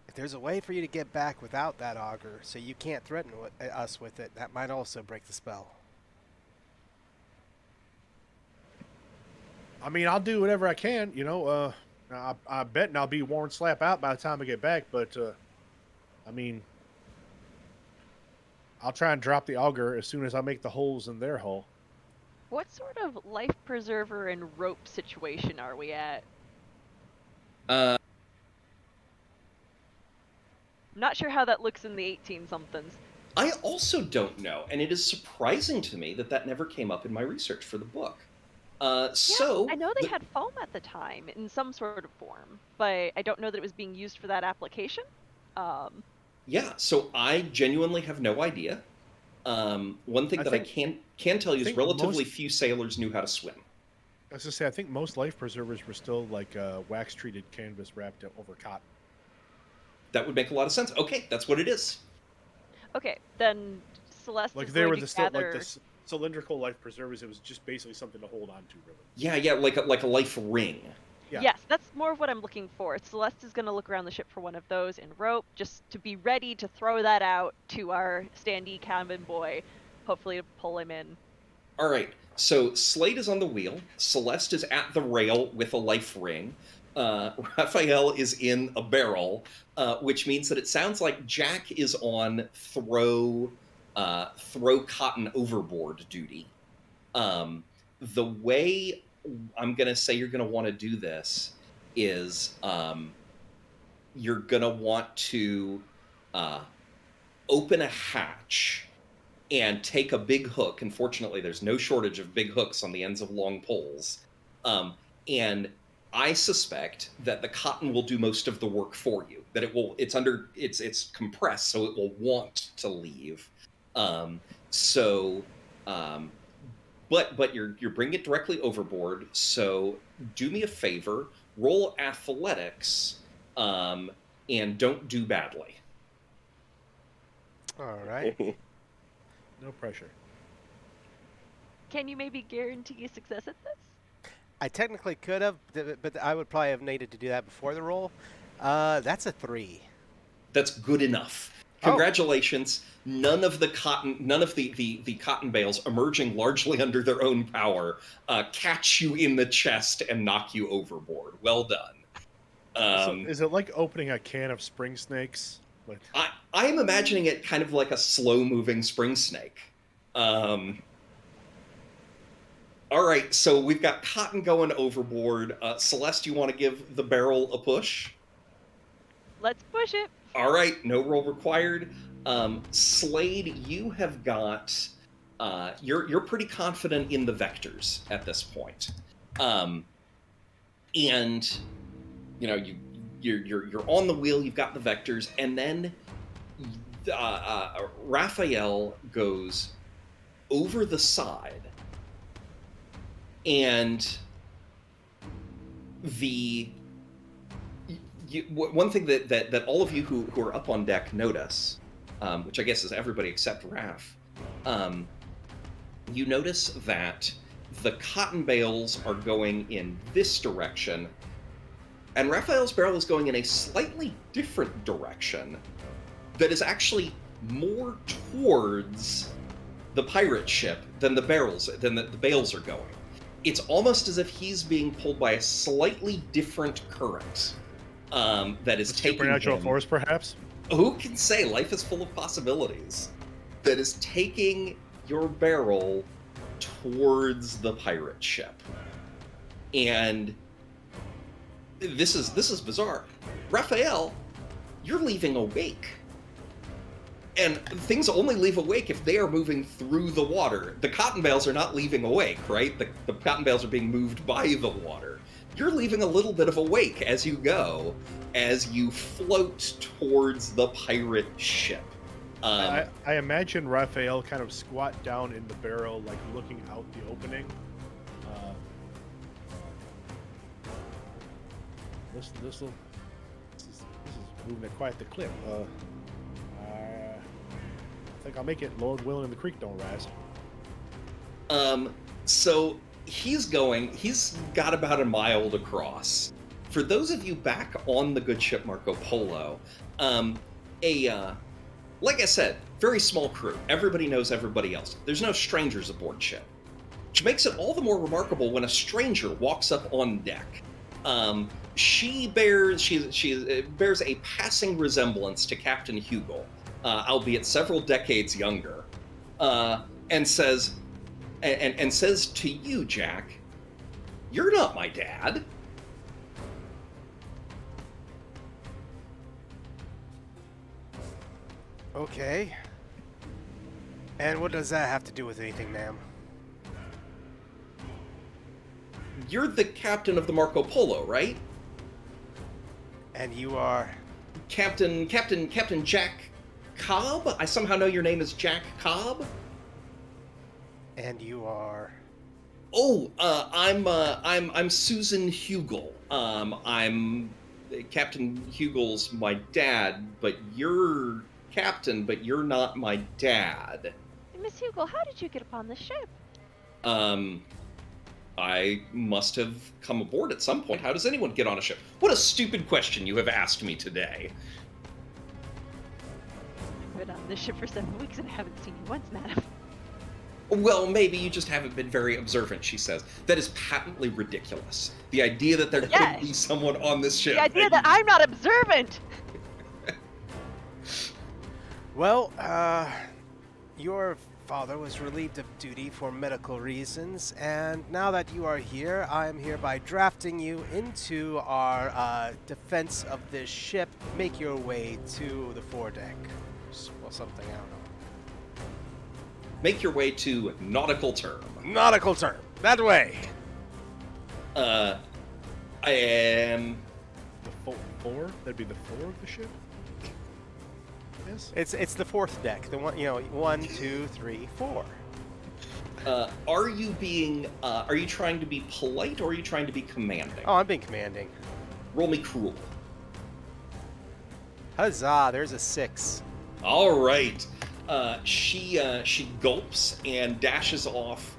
if there's a way for you to get back without that auger so you can't threaten us with it, that might also break the spell. I mean, I'll do whatever I can, I bet I'll be worn slap out by the time I get back, but, I mean, I'll try and drop the auger as soon as I make the holes in their hull. What sort of life preserver and rope situation are we at? I'm not sure how that looks in the 18-somethings. I also don't know, and it is surprising to me that never came up in my research for the book. So I know they had foam at the time in some sort of form, but I don't know that it was being used for that application. Yeah, so I genuinely have no idea. One thing I that I think- can tell you is think relatively most- few sailors knew how to swim. I was gonna say, I think most life preservers were still like wax treated canvas wrapped over cotton. That would make a lot of sense. Okay, that's what it is. Okay, then Celeste Like is they going were to the gather. like the cylindrical life preservers. It was just basically something to hold on to, really. Yeah, like a life ring. Yeah. Yes, that's more of what I'm looking for. Celeste is going to look around the ship for one of those in rope, just to be ready to throw that out to our standee cabin boy, hopefully to pull him in. All right. So Slade is on the wheel. Celeste is at the rail with a life ring. Raphael is in a barrel, which means that it sounds like Jack is on throw cotton overboard duty. The way I'm going to say you're going to want to do this is you're going to want to open a hatch and take a big hook. Unfortunately, there's no shortage of big hooks on the ends of long poles. And I suspect that the cotton will do most of the work for you. That it's compressed, so it will want to leave. But you're bringing it directly overboard. So do me a favor, roll athletics, and don't do badly. All right. No pressure. Can you maybe guarantee a success at this? I technically could have, but I would probably have needed to do that before the roll. That's a 3. That's good enough. Congratulations. None of the cotton bales emerging largely under their own power catch you in the chest and knock you overboard. Well done. So is it like opening a can of spring snakes? Like... I am imagining it kind of like a slow-moving spring snake. All right, so we've got cotton going overboard. Celeste, you want to give the barrel a push? Let's push it. All right, no roll required. Slade, you have got. You're pretty confident in the vectors at this point, and you know you're on the wheel. You've got the vectors, and then Raphael goes over the side, and one thing that all of you who are up on deck notice, which I guess is everybody except Raph, you notice that the cotton bales are going in this direction, and Raphael's barrel is going in a slightly different direction that is actually more towards the pirate ship than the bales are going. It's almost as if he's being pulled by a slightly different current. That is taking supernatural him, force, perhaps? Who can say? Life is full of possibilities. That is taking your barrel towards the pirate ship. And this is bizarre. Raphael, you're leaving awake. And things only leave awake if they are moving through the water. The cotton bales are not leaving awake, right? The cotton bales are being moved by the water. You're leaving a little bit of a wake as you go, as you float towards the pirate ship. I imagine Raphael kind of squat down in the barrel, like looking out the opening. This is moving at quite the clip. I think I'll make it. Lord willing, and the creek don't rise. So he's got about a mile to cross. For those of you back on the good ship Marco Polo, like I said, very small crew. Everybody knows everybody else. There's no strangers aboard ship, which makes it all the more remarkable when a stranger walks up on deck. She bears a passing resemblance to Captain Hugel, albeit several decades younger, and says to you, Jack, "You're not my dad." Okay. And what does that have to do with anything, ma'am? You're the captain of the Marco Polo, right? And you are... Captain Jack Cobb? I somehow know your name is Jack Cobb. And you are. Oh, I'm Susan Hugel. I'm Captain Hugel's my dad, but you're Captain, but you're not my dad. Miss Hugo, how did you get upon the ship? Um, I must have come aboard at some point. How does anyone get on a ship? What a stupid question you have asked me today. I've been on this ship for 7 weeks and I haven't seen you once, madam. Well, maybe you just haven't been very observant, she says. That is patently ridiculous. The idea that there could Yes. be someone on this ship. The idea that I'm not observant! Well, your father was relieved of duty for medical reasons, and now that you are here, I am hereby drafting you into our defense of this ship. Make your way to the foredeck. Well, something, I don't know. Make your way to nautical term. Nautical term. That way. I am. The four? That'd be the four of the ship? Yes? It's the fourth deck. The one, 1, 2, 3, 4. Are you being? Are you trying to be polite or are you trying to be commanding? Oh, I'm being commanding. Roll me cruel. Huzzah! There's a 6. All right. She gulps and dashes off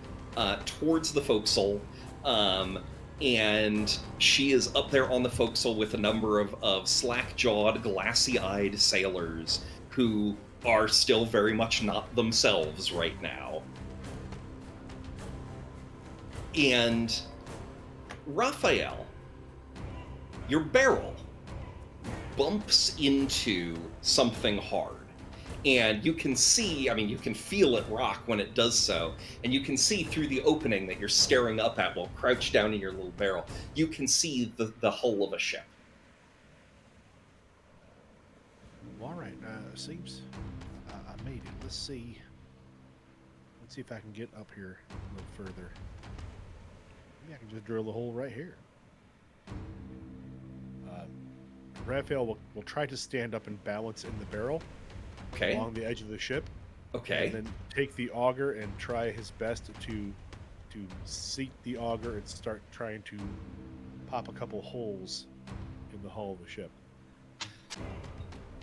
towards the forecastle, and she is up there on the forecastle with a number of slack-jawed, glassy-eyed sailors who are still very much not themselves right now. And Raphael, your barrel bumps into something hard. And you can see, you can feel it rock when it does so. And you can see through the opening that you're staring up at while crouched down in your little barrel. You can see the hull of a ship. Well, all right. Seems I made it. Let's see. Let's see if I can get up here a little further. Maybe I can just drill the hole right here. Raphael will try to stand up and balance in the barrel. Okay. Along the edge of the ship. Okay. And then take the auger and try his best to seat the auger and start trying to pop a couple holes in the hull of the ship.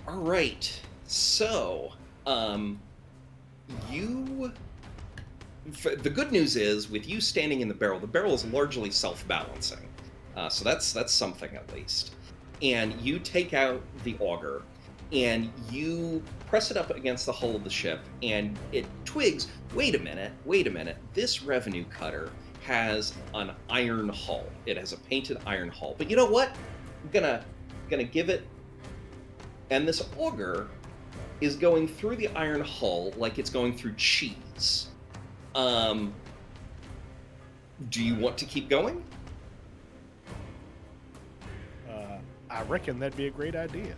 All right. So, the good news is with you standing in the barrel is largely self-balancing. So that's something at least. And you take out the auger and you press it up against the hull of the ship, and it twigs, wait a minute, this revenue cutter has an iron hull. It has a painted iron hull. But you know what? I'm gonna give it, and this auger is going through the iron hull like it's going through cheese. Do you want to keep going? I reckon that'd be a great idea.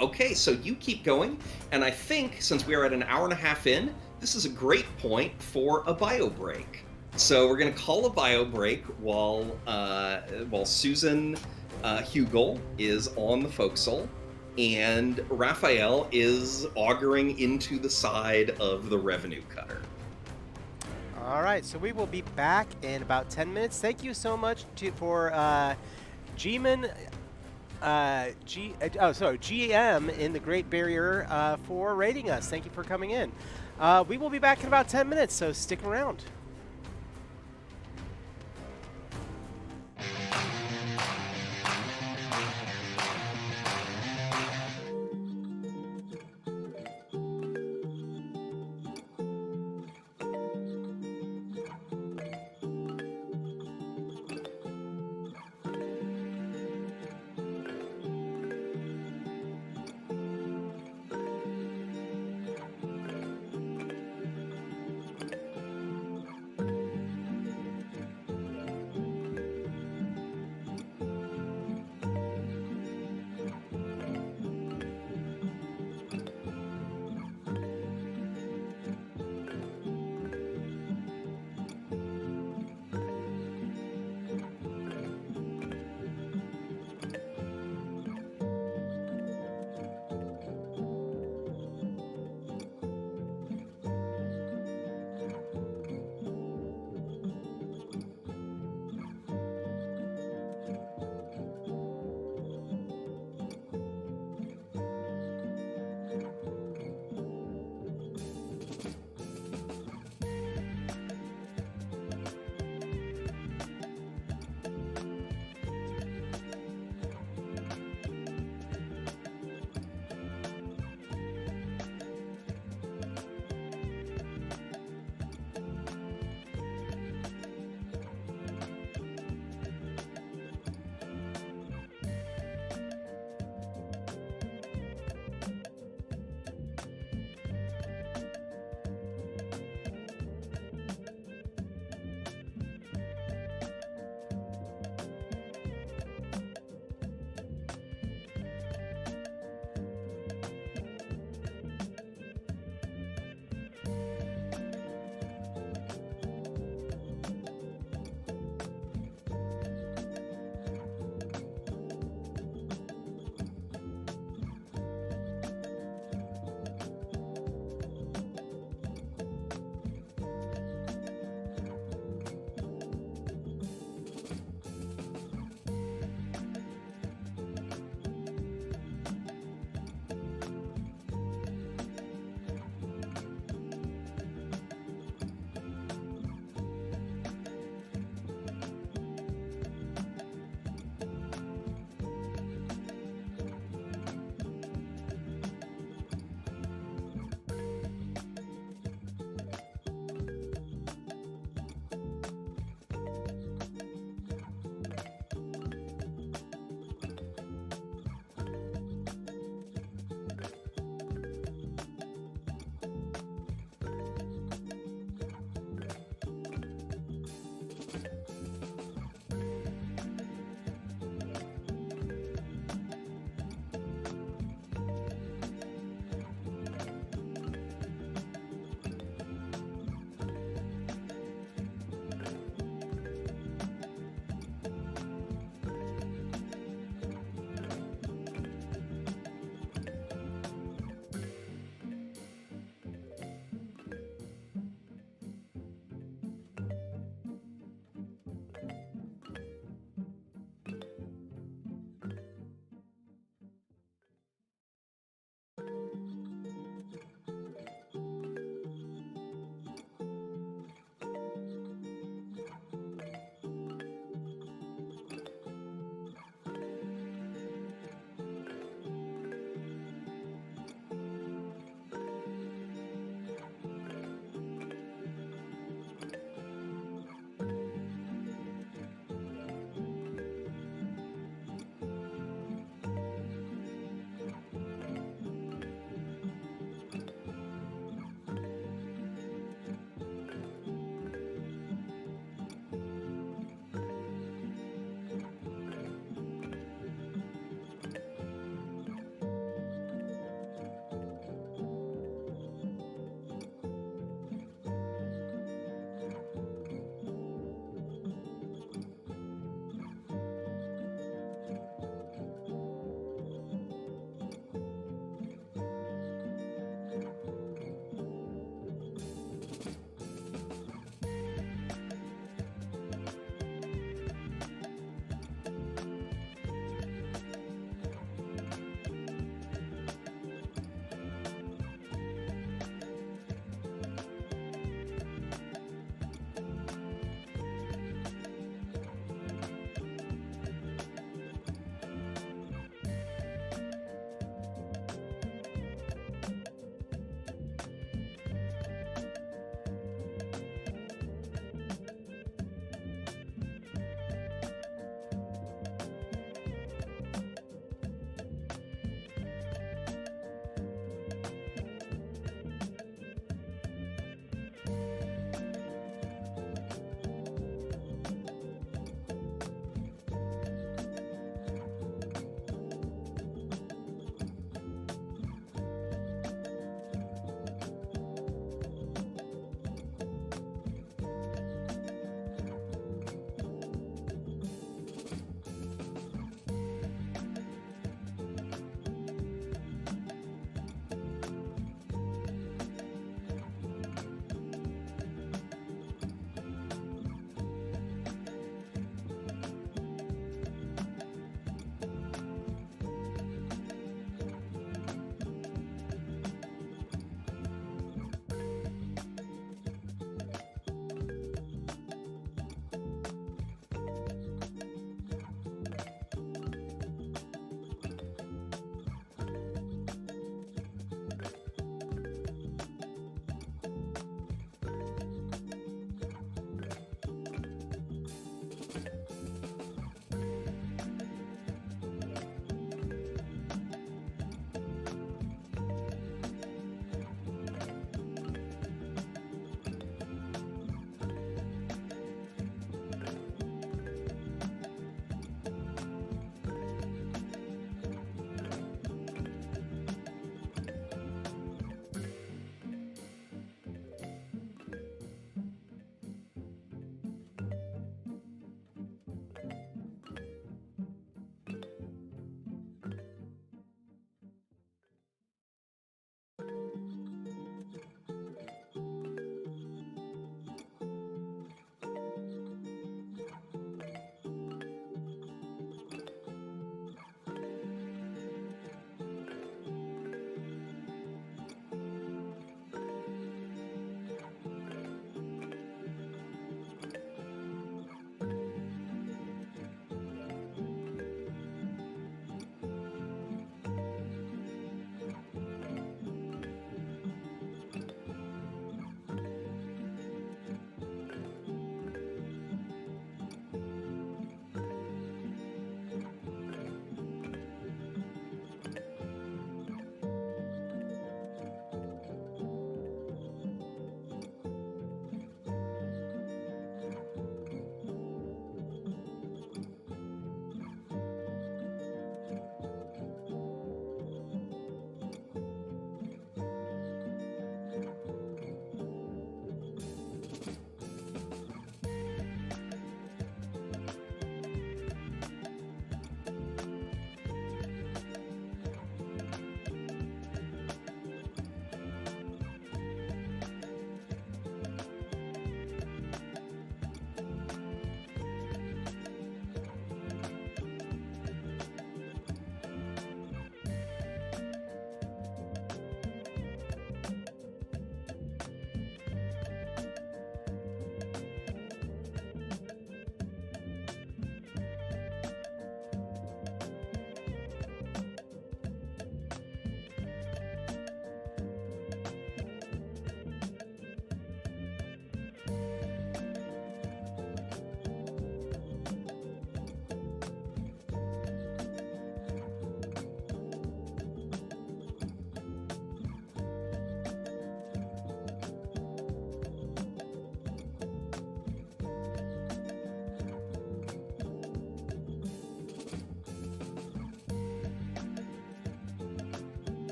Okay, so you keep going, and I think since we are at an hour and a half in, this is a great point for a bio break. So we're going to call a bio break while Susan Hugel is on the forecastle, and Raphael is augering into the side of the revenue cutter. All right, so we will be back in about 10 minutes. Thank you so much for G-Man. GM in the Great Barrier for rating us. Thank you for coming in. We will be back in about 10 minutes, so stick around.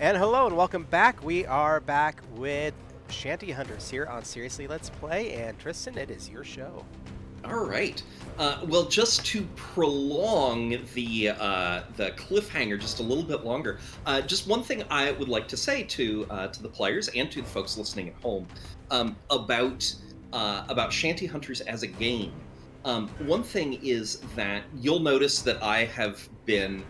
And hello and welcome back. We are back with Shanty Hunters here on Seriously Let's Play. And Tristan, it is your show. All right. Well, just to prolong the cliffhanger just a little bit longer, just one thing I would like to say to the players and to the folks listening at home about Shanty Hunters as a game. One thing is that you'll notice that I have been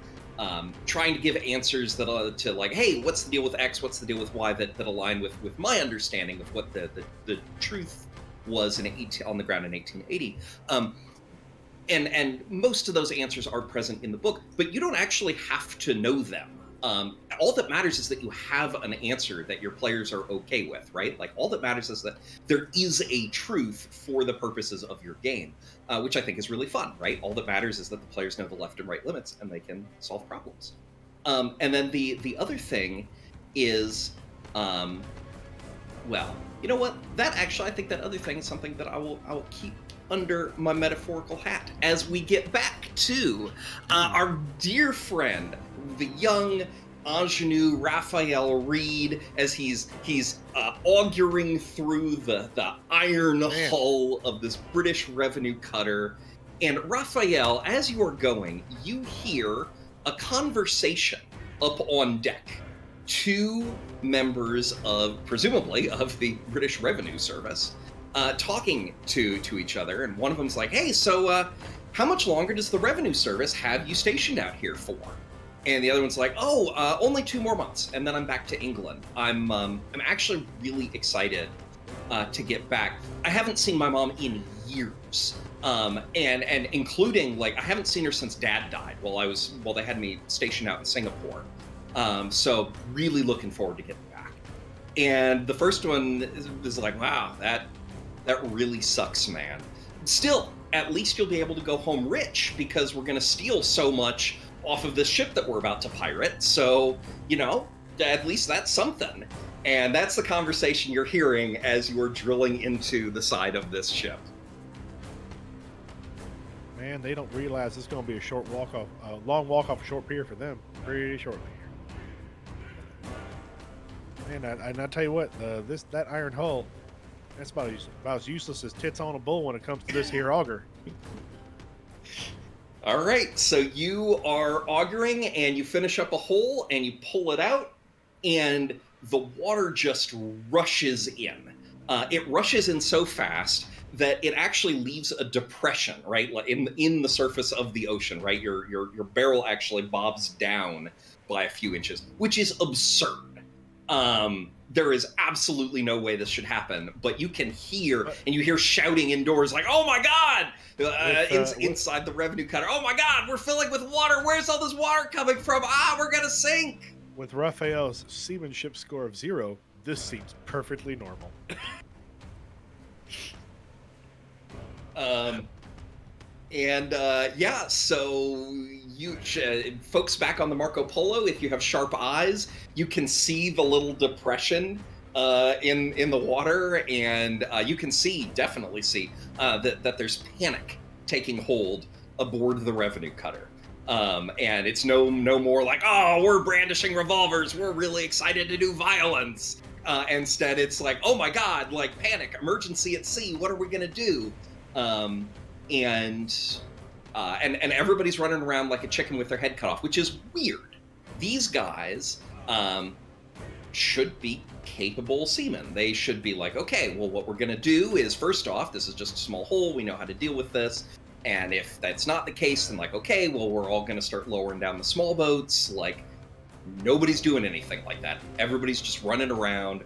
trying to give answers that to like, hey, what's the deal with X? What's the deal with Y? That align with my understanding of what the truth was on the ground in 1880. And most of those answers are present in the book, but you don't actually have to know them. All that matters is that you have an answer that your players are okay with, right? Like, all that matters is that there is a truth for the purposes of your game, which I think is really fun, right? All that matters is that the players know the left and right limits and they can solve problems. And then the other thing is, well, you know what? I think that other thing is something that I will keep under my metaphorical hat as we get back to our dear friend, the young ingenue Raphael Reed, as he's auguring through the iron hull of this British revenue cutter. And Raphael, as you are going, you hear a conversation up on deck. Two members presumably of the British Revenue Service talking to each other, and one of them's like, hey, so how much longer does the Revenue Service have you stationed out here for? And the other one's like, only 2 more months, and then I'm back to England. I'm actually really excited to get back. I haven't seen my mom in years, and including, like, I haven't seen her since Dad died while they had me stationed out in Singapore. So really looking forward to getting back. And the first one is like, wow, that really sucks, man. Still, at least you'll be able to go home rich because we're going to steal so much off of this ship that we're about to pirate. So, at least that's something. And that's the conversation you're hearing as you're drilling into the side of this ship. Man, they don't realize it's going to be a long walk off a short pier for them pretty shortly. Man, and I tell you what, that iron hull, that's about as useless as tits on a bull when it comes to this here auger. All right, so you are augering, and you finish up a hole, and you pull it out, and the water just rushes in. It rushes in so fast that it actually leaves a depression, right, in the surface of the ocean, right? Your barrel actually bobs down by a few inches, which is absurd. There is absolutely no way this should happen, but you can hear, and you hear shouting indoors like, oh my God, inside the revenue cutter. Oh my God, we're filling with water. Where's all this water coming from? We're going to sink. With Raphael's seamanship score of 0, this seems perfectly normal. So you folks back on the Marco Polo, if you have sharp eyes, you can see the little depression in the water, and you can definitely see that there's panic taking hold aboard the revenue cutter. And it's no more like, oh, we're brandishing revolvers, we're really excited to do violence. Instead, it's like, oh my God, like, panic, emergency at sea, what are we gonna do? And everybody's running around like a chicken with their head cut off, which is weird. These guys should be capable seamen. They should be like, okay, well, what we're going to do is, first off, this is just a small hole. We know how to deal with this. And if that's not the case, then like, okay, well, we're all going to start lowering down the small boats. Like, nobody's doing anything like that. Everybody's just running around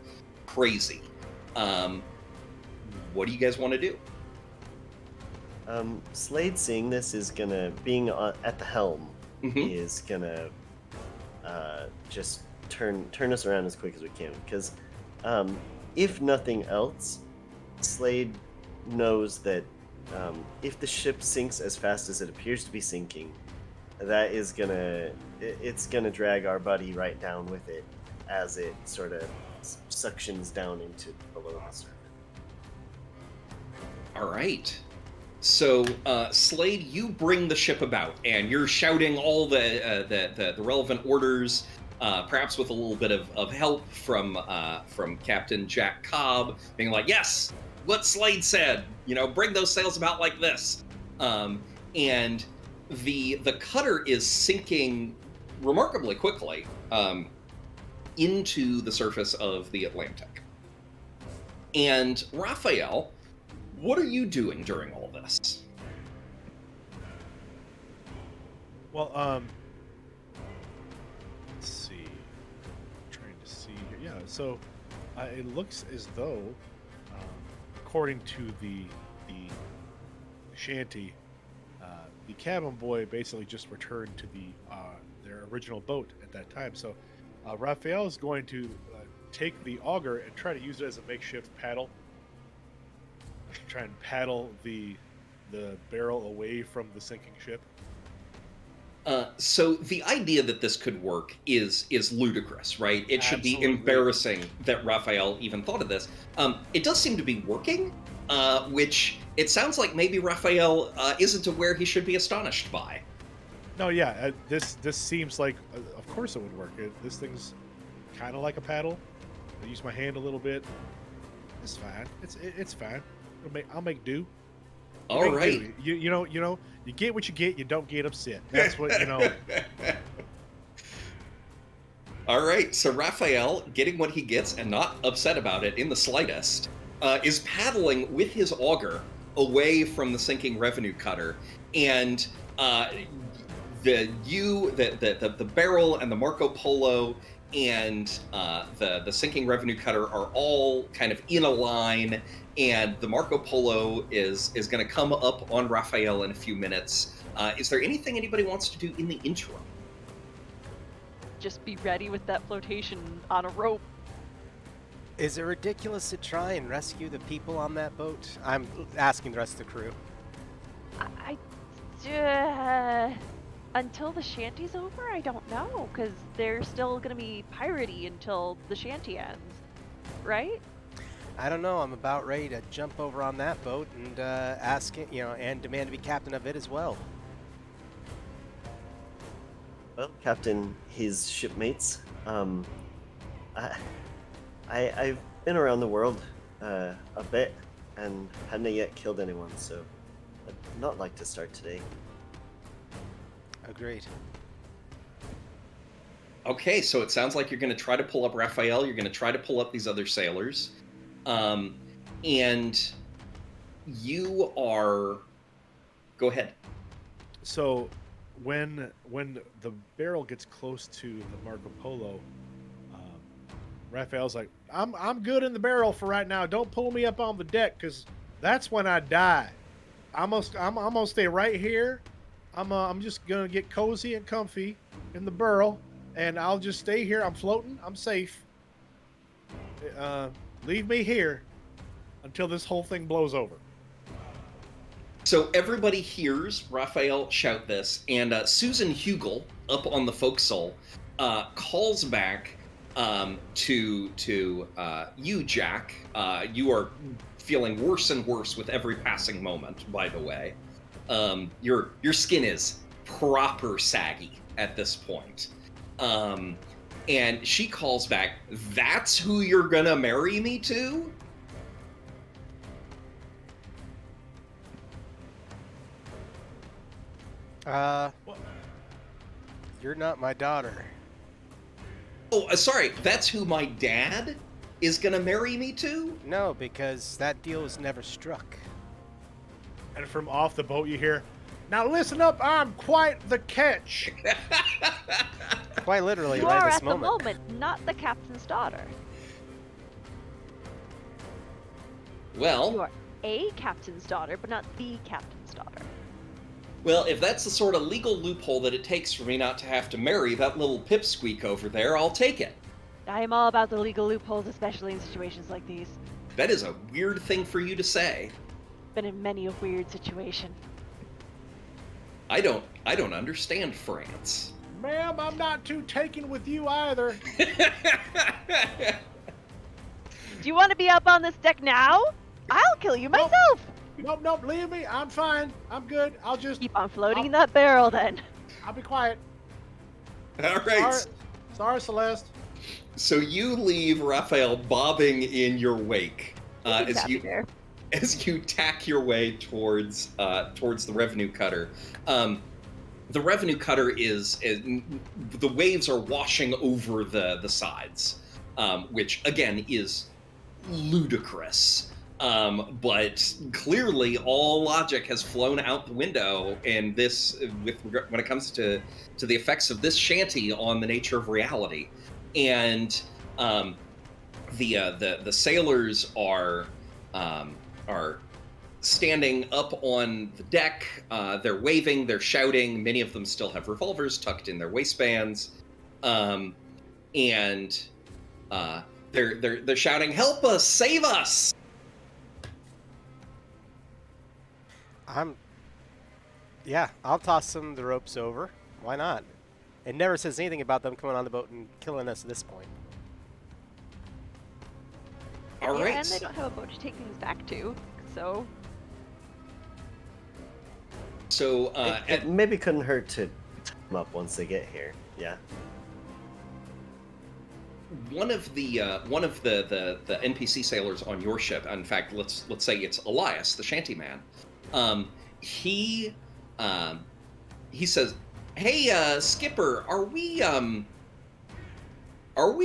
crazy. What do you guys want to do? Slade, seeing this, is gonna, being at the helm, is gonna just turn us around as quick as we can, because if nothing else, Slade knows that if the ship sinks as fast as it appears to be sinking, that is it's gonna drag our buddy right down with it as it sort of suctions down into below the surface. All right. So, Slade, you bring the ship about, and you're shouting all the relevant orders perhaps with a little bit of help from Captain Jack Cobb, being like, yes, what Slade said, bring those sails about like this. And the cutter is sinking remarkably quickly into the surface of the Atlantic. And Raphael, what are you doing during all this? Well, let's see. Trying to see here. Yeah, so it looks as though, according to the Shanty, the cabin boy basically just returned to their original boat at that time. So Raphael is going to take the auger and try to use it as a makeshift paddle. Try and paddle the barrel away from the sinking ship. So the idea that this could work is ludicrous, right? It should be Absolutely. embarrassing that Raphael even thought of this. It does seem to be working, which it sounds like maybe Raphael isn't aware he should be astonished by. No, yeah, this seems like, of course it would work. This thing's kind of like a paddle. I use my hand a little bit. It's fine. It's fine. I'll make do. All right. You know, you get what you get. You don't get upset. That's what. All right. So Raphael, getting what he gets and not upset about it in the slightest, is paddling with his auger away from the sinking revenue cutter, and the barrel and the Marco Polo and the sinking revenue cutter are all kind of in a line, and the Marco Polo is going to come up on Raphael in a few minutes. Is there anything anybody wants to do in the interim? Just be ready with that flotation on a rope. Is it ridiculous to try and rescue the people on that boat? I'm asking the rest of the crew. Until the shanty's over, I don't know, because they're still gonna be piratey until the shanty ends, right? I don't know. I'm about ready to jump over on that boat and ask it, and demand to be captain of it as well. Well, Captain, his shipmates, I've been around the world a bit and hadn't yet killed anyone, so I'd not like to start today. Agreed. Okay, so it sounds like you're going to try to pull up Raphael. You're going to try to pull up these other sailors. And you are... Go ahead. So when the barrel gets close to the Marco Polo, Raphael's like, I'm good in the barrel for right now. Don't pull me up on the deck, because that's when I die. I'm gonna stay right here. I'm just gonna get cozy and comfy in the barrel, and I'll just stay here. I'm floating. I'm safe. Leave me here until this whole thing blows over. So everybody hears Raphael shout this, and Susan Hugel up on the forecastle calls back to you, Jack. You are feeling worse and worse with every passing moment, by the way. Your skin is proper saggy at this point. And she calls back, "That's who you're gonna marry me to?" You're not my daughter. Oh, sorry, that's who my dad is gonna marry me to? No, because that deal was never struck. And from off the boat, you hear, "Now listen up, I'm quite the catch." Quite literally, You right are this at moment. the moment not the captain's daughter. You Well, are a captain's daughter, but not the captain's daughter. if that's the sort of legal loophole that it takes for me not to have to marry that little pipsqueak over there, I'll take it. I am all about the legal loopholes, especially in situations like these. That is a weird thing for you to say. Been in many a weird situation. I don't understand France. Ma'am, I'm not too taken with you either. Do you want to be up on this deck now? I'll kill you myself! Nope, leave me. I'm fine. I'm good. I'll just... Keep on floating in that barrel then. I'll be quiet. All right. Sorry, Celeste. So you leave Raphael bobbing in your wake Thank you, as Taffy you Bear. as you tack your way towards the revenue cutter. The revenue cutter is the waves are washing over the sides, which again is ludicrous. But clearly, all logic has flown out the window, and this, when it comes to the effects of this shanty on the nature of reality, and the sailors are standing up on the deck. They're waving, they're shouting. Many of them still have revolvers tucked in their waistbands, and they're shouting, "Help us! Save us!" I'll toss them the ropes over. Why not? It never says anything about them coming on the boat and killing us at this point. All Yeah, right. and they don't have a boat to take things back to, so So It maybe couldn't hurt to tie them up once they get here. Yeah. one of the NPC sailors on your ship, in fact, let's say it's Elias, the shanty man. He says, "Hey, Skipper, are we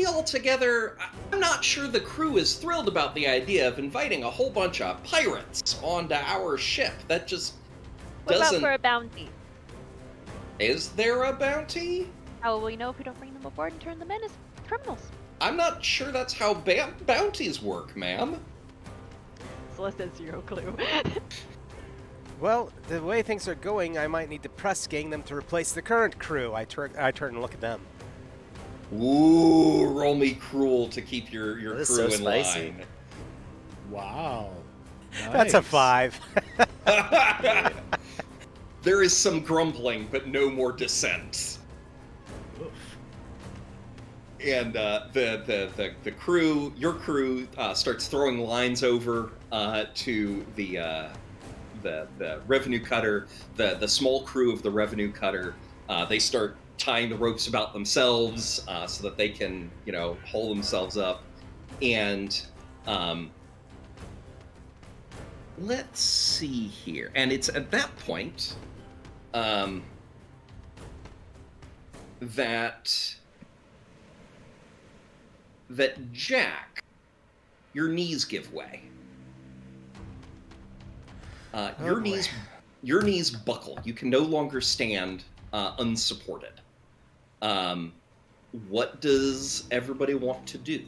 all together? I'm not sure the crew is thrilled about the idea of inviting a whole bunch of pirates onto our ship. That just what about doesn't. for a bounty? Is there a bounty? How will we know if we don't bring them aboard and turn them in as criminals? I'm not sure that's how bounties work, ma'am." Celeste has zero clue. Well, the way things are going, I might need to press gang them to replace the current crew. I turn and look at them. Ooh, roll me cruel to keep your That crew is so in spicy. line. Wow. That's a Nice. 5. There is some grumbling, but no more dissent. Oof. And the crew, your crew, starts throwing lines over to the revenue cutter. The small crew of the revenue cutter, they start tying the ropes about themselves so that they can, haul themselves up. And let's see here. And it's at that point that Jack, your knees give way. Your boy. knees buckle. You can no longer stand unsupported. What does everybody want to do?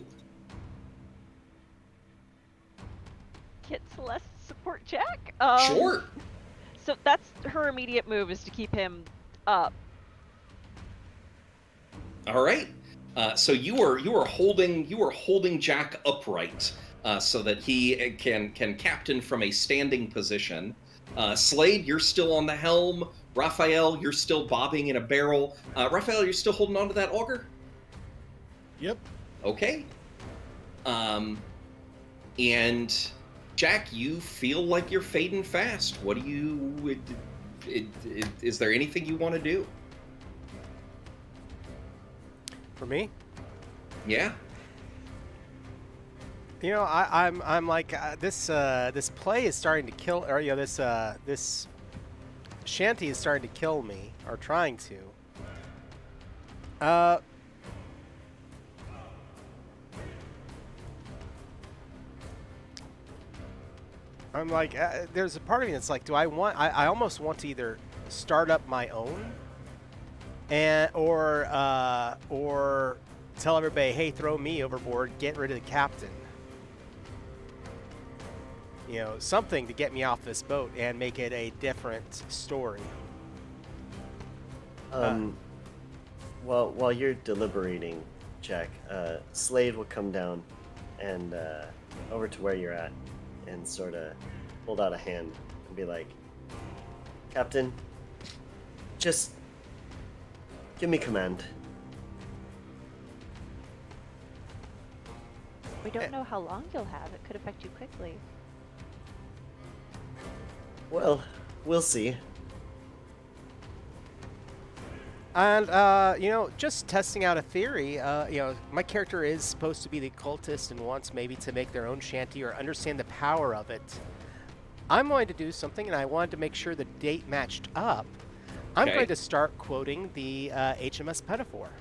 Get Celeste to support Jack? Sure. So that's her immediate move, is to keep him up. All right. So you are holding Jack upright so that he can captain from a standing position. Slade, you're still on the helm. Raphael, you're still bobbing in a barrel. Raphael, you're still holding on to that auger? Yep. Okay. And Jack, you feel like you're fading fast. What do you? Is there anything you want to do? For me? Yeah. I'm like this play is starting to kill, or this shanty is starting to kill me, or trying to. I'm like, there's a part of me that's like, do I want? I almost want to either start up my own, or tell everybody, hey, throw me overboard, get rid of the captain. Something to get me off this boat and make it a different story. While you're deliberating, Jack, Slade will come down and over to where you're at and sort of hold out a hand and be like, Captain, just give me command. We don't know how long you'll have. It could affect you quickly. Well, we'll see. And, just testing out a theory, my character is supposed to be the cultist and wants maybe to make their own shanty or understand the power of it. I'm going to do something, and I wanted to make sure the date matched up. I'm Okay. going to start quoting the HMS Pinafore,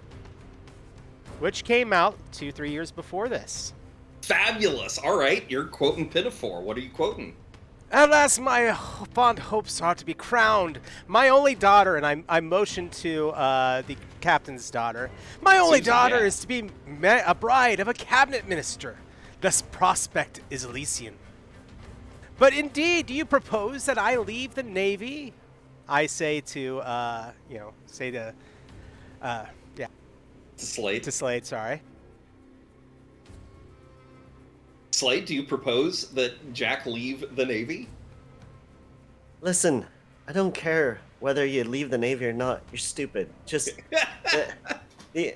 which came out 2-3 years before this. Fabulous. All right, you're quoting Pinafore. What are you quoting? At last, my fond hopes are to be crowned. My only daughter, and I motioned to the captain's daughter. My only Susan, daughter yeah. is to be a bride of a cabinet minister. This prospect is Elysian. But indeed, do you propose that I leave the Navy? I say to, Slade. to Slade, sorry. Slade, do you propose that Jack leave the Navy? Listen, I don't care whether you leave the Navy or not. You're stupid. Just the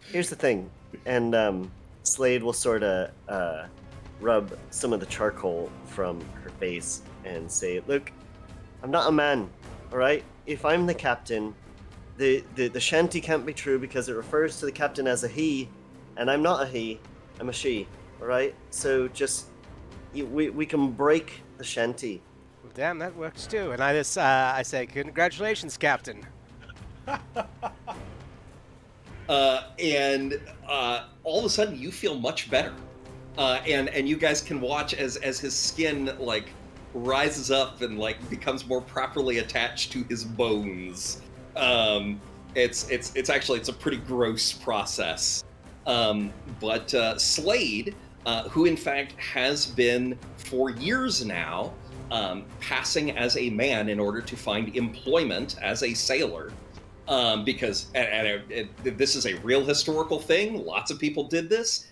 here's the thing, and Slade will sort of rub some of the charcoal from her face and say, "Look, I'm not a man, all right? If I'm the captain, the shanty can't be true because it refers to the captain as a he, and I'm not a he, I'm a she, all right? So just we can break the shanty." Well, damn, that works too. And I say, congratulations, Captain. And all of a sudden you feel much better, and you guys can watch as his skin like rises up and like becomes more properly attached to his bones. It's actually a pretty gross process. But Slade, who in fact has been for years now passing as a man in order to find employment as a sailor. Because this is a real historical thing. Lots of people did this.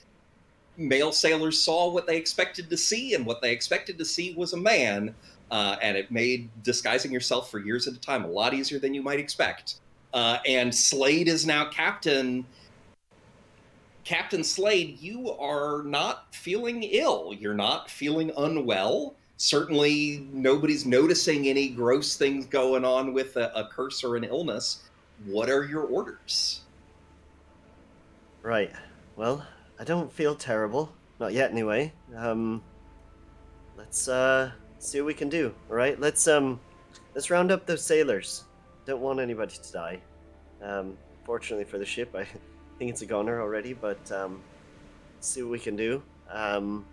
Male sailors saw what they expected to see, and what they expected to see was a man. And it made disguising yourself for years at a time a lot easier than you might expect. And Slade is now captain. Captain Slade, you are not feeling ill. You're not feeling unwell. Certainly, nobody's noticing any gross things going on with a curse or an illness. What are your orders? Right. Well, I don't feel terrible. Not yet, anyway. Let's see what we can do. All right. Let's round up those sailors. Don't want anybody to die. Fortunately for the ship, I think it's a goner already. But see what we can do. I'm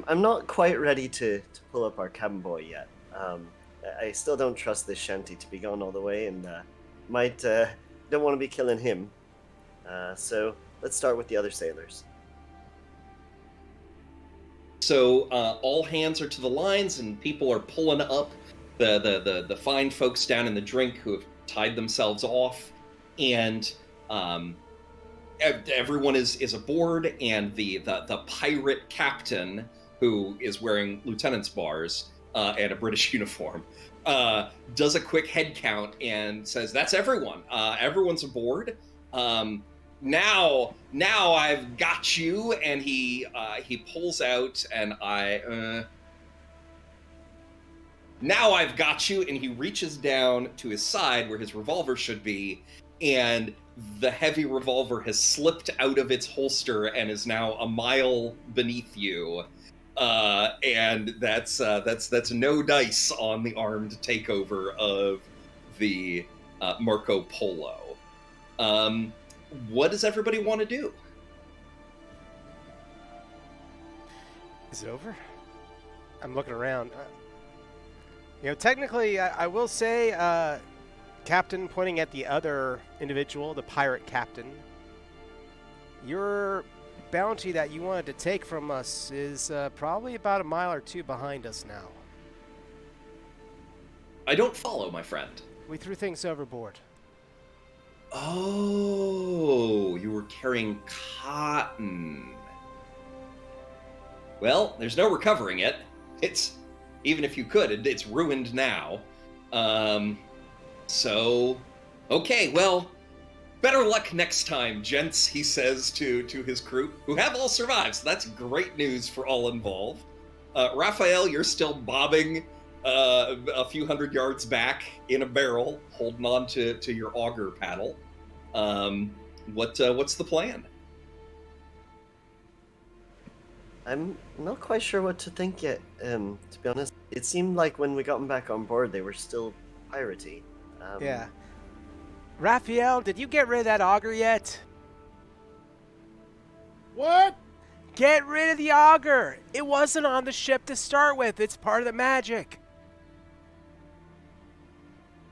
not quite ready to pull up our cabin boy yet. I still don't trust this shanty to be gone all the way, and don't want to be killing him. So let's start with the other sailors. So all hands are to the lines, and people are pulling up the fine folks down in the drink who have tied themselves off, and everyone is aboard, and the pirate captain, who is wearing lieutenant's bars and a British uniform, does a quick head count and says, "That's everyone. Everyone's aboard. Now I've got you." And he pulls out, and now I've got you, and he reaches down to his side where his revolver should be, and the heavy revolver has slipped out of its holster and is now a mile beneath you. And that's no dice on the armed takeover of the Marco Polo. What does everybody want to do? Is it over? I'm looking around. Technically, I will say, Captain, pointing at the other individual, the pirate captain, your bounty that you wanted to take from us is probably about a mile or two behind us now. I don't follow, my friend. We threw things overboard. Oh, you were carrying cotton. Well, there's no recovering it. Even if you could, it's ruined now. So, okay, well, better luck next time, gents, he says to his crew, who have all survived, so that's great news for all involved. Raphael, you're still bobbing a few hundred yards back in a barrel, holding on to your auger paddle. What's the plan? I'm not quite sure what to think yet, to be honest. It seemed like when we got them back on board, they were still piratey. Yeah. Raphael, did you get rid of that auger yet? What? Get rid of the auger! It wasn't on the ship to start with. It's part of the magic.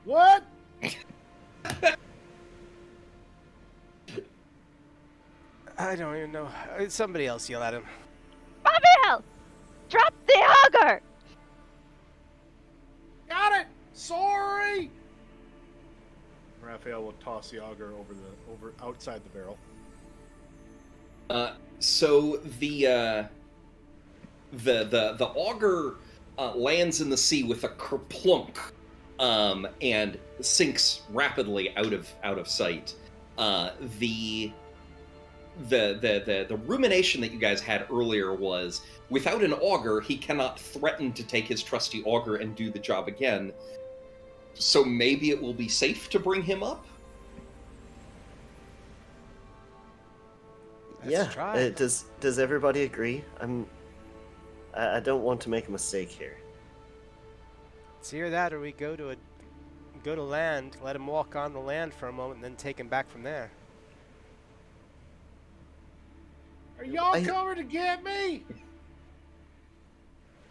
What? I don't even know. Somebody else yell at him. Raphael! Drop the auger! Got it. Sorry. Raphael will toss the auger over outside the barrel. So the auger lands in the sea with a kerplunk, and sinks rapidly out of sight. The rumination that you guys had earlier was, without an auger, he cannot threaten to take his trusty auger and do the job again. So maybe it will be safe to bring him up? Let's try. Does everybody agree? I don't want to make a mistake here. It's either that or we go to land, let him walk on the land for a moment, and then take him back from there. Are y'all coming to get me?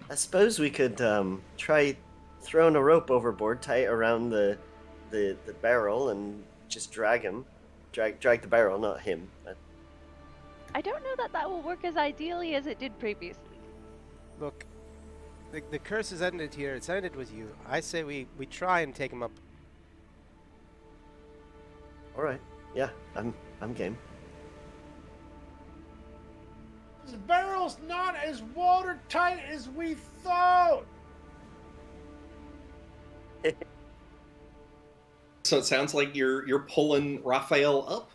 I suppose we could try throwing a rope overboard, tie it around the barrel, and just drag him. Drag the barrel, not him. I don't know that will work as ideally as it did previously. Look, the curse has ended here. It's ended with you. I say we try and take him up. All right. Yeah, I'm game. This barrel's not as watertight as we thought. So it sounds like you're pulling Raphael up?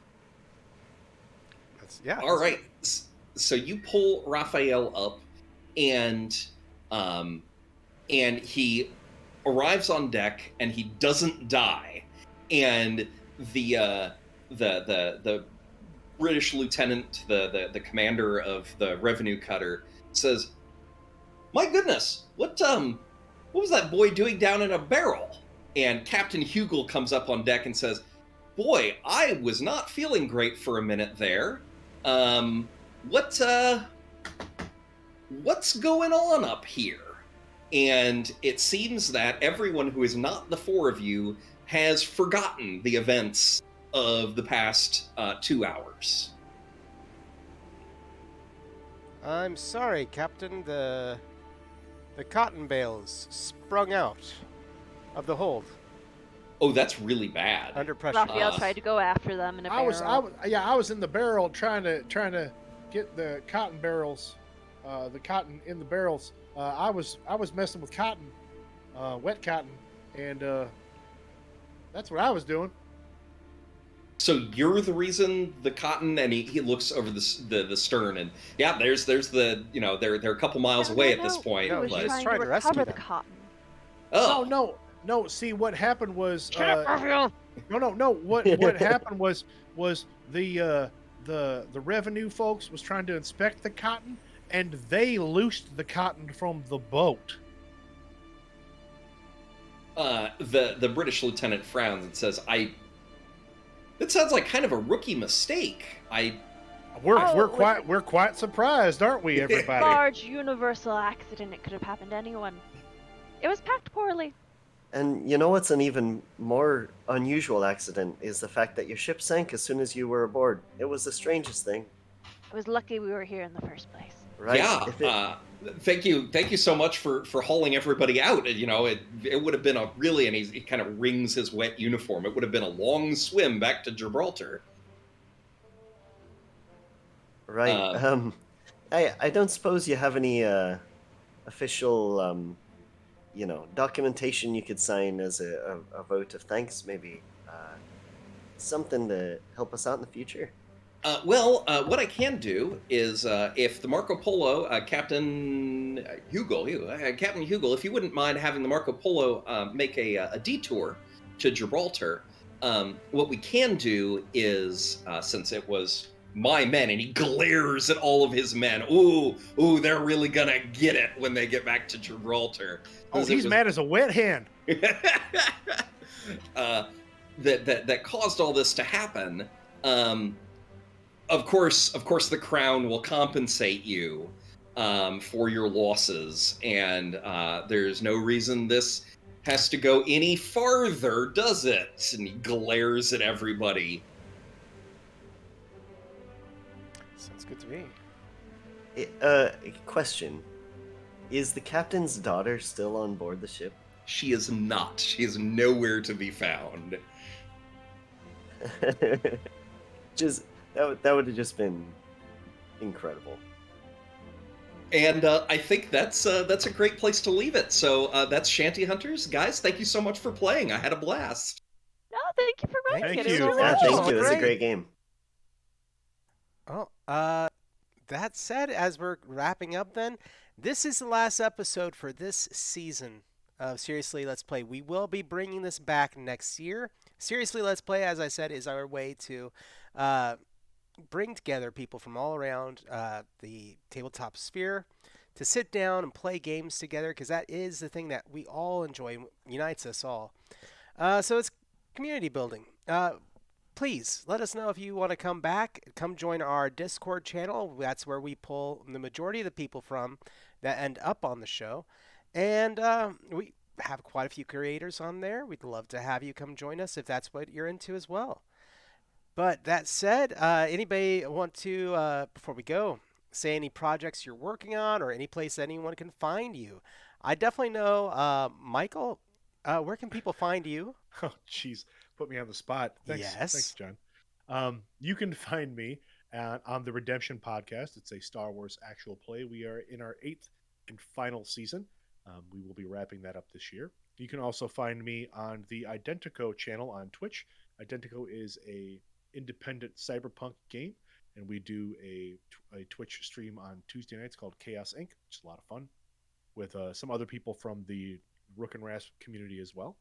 Yeah. All right. So you pull Raphael up, and he arrives on deck, and he doesn't die. And the British lieutenant, the commander of the revenue cutter, says, "My goodness, what was that boy doing down in a barrel?" And Captain Hugel comes up on deck and says, "Boy, I was not feeling great for a minute there. What's going on up here?" And it seems that everyone who is not the four of you has forgotten the events of the past 2 hours. I'm sorry, Captain. The cotton bales sprung out of the hold Oh, that's really bad. under pressure. Raphael tried to go after them in a barrel. I was in the barrel trying to get the cotton barrels, the cotton in the barrels. I was messing with cotton, wet cotton, and that's what I was doing. So you're the reason the cotton, and he looks over the stern, and yeah, there's the, they're a couple miles away at this point. He was but- trying Tried to to rescue recover the them. cotton. Oh, No. See, what happened was Raphael! no. What happened was the revenue folks was trying to inspect the cotton, and they loosed the cotton from the boat. The British lieutenant frowns and says, That sounds like kind of a rookie mistake. We're quite surprised, aren't we, everybody? Large universal accident. It could have happened to anyone. It was packed poorly. And you know what's an even more unusual accident is the fact that your ship sank as soon as you were aboard. It was the strangest thing, It was lucky we were here in the first place. right? Yeah. Thank you so much for hauling everybody out. It would have been and he kind of wrings his wet uniform. It would have been a long swim back to Gibraltar. Right. I don't suppose you have any official documentation you could sign as a vote of thanks, maybe something to help us out in the future. What I can do is, if the Marco Polo, Captain Hugel, if you wouldn't mind having the Marco Polo make a detour to Gibraltar, what we can do is, since it was my men, and he glares at all of his men, ooh, they're really gonna get it when they get back to Gibraltar. Oh, Since it he's was- mad as a wet hand. that caused all this to happen. Of course, the crown will compensate you for your losses, and there's no reason this has to go any farther, does it? And he glares at everybody. Sounds good to me. Question: is the captain's daughter still on board the ship? She is not. She is nowhere to be found. Just that would have just been incredible. And I think that's a great place to leave it. So that's Shanty Hunters. Guys, thank you so much for playing. I had a blast. No, thank you for Thank running it. you. It was Yeah, Yeah, really Thank thank fun. you. It was a Great. great game. Oh, that said, as we're wrapping up, then this is the last episode for this season of Seriously Let's Play. We will be bringing this back next year. Seriously Let's Play, as I said, is our way to uh, bring together people from all around the tabletop sphere to sit down and play games together, because that is the thing that we all enjoy and unites us all. So it's community building. Please let us know if you want to come back. Come join our Discord channel. That's where we pull the majority of the people from that end up on the show. And we have quite a few creators on there. We'd love to have you come join us if that's what you're into as well. But that said, anybody want to, before we go, say any projects you're working on or any place anyone can find you? I definitely know, Michael, where can people find you? Oh, jeez, put me on the spot. Thanks, Yes. John. You can find me on the Redemption podcast. It's a Star Wars actual play. We are in our 8th and final season. We will be wrapping that up this year. You can also find me on the Identico channel on Twitch. Identico is a independent cyberpunk game, and we do a Twitch stream on Tuesday nights called Chaos Inc., which is a lot of fun with some other people from the Rook and Rasp community as well.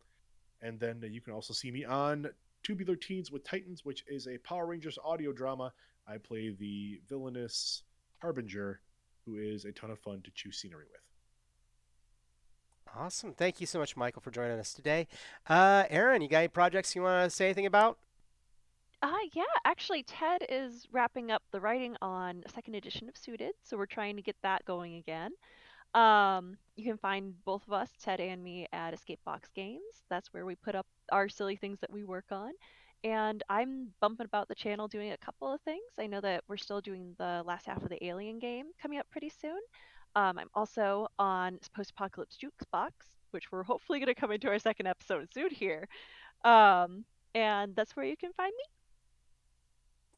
And then you can also see me on Tubular Teens with Titans, which is a Power Rangers audio drama. I play the villainous Harbinger, who is a ton of fun to choose scenery with. Awesome. Thank you so much, Michael, for joining us today. Aaron, you got any projects you want to say anything about? Yeah, actually, Ted is wrapping up the writing on a second edition of Suited, so we're trying to get that going again. You can find both of us, Ted and me, at Escape Box Games. That's where we put up our silly things that we work on. And I'm bumping about the channel doing a couple of things. I know that we're still doing the last half of the Alien game coming up pretty soon. I'm also on Post Apocalypse Jukebox, which we're hopefully going to come into our second episode soon here. And that's where you can find me.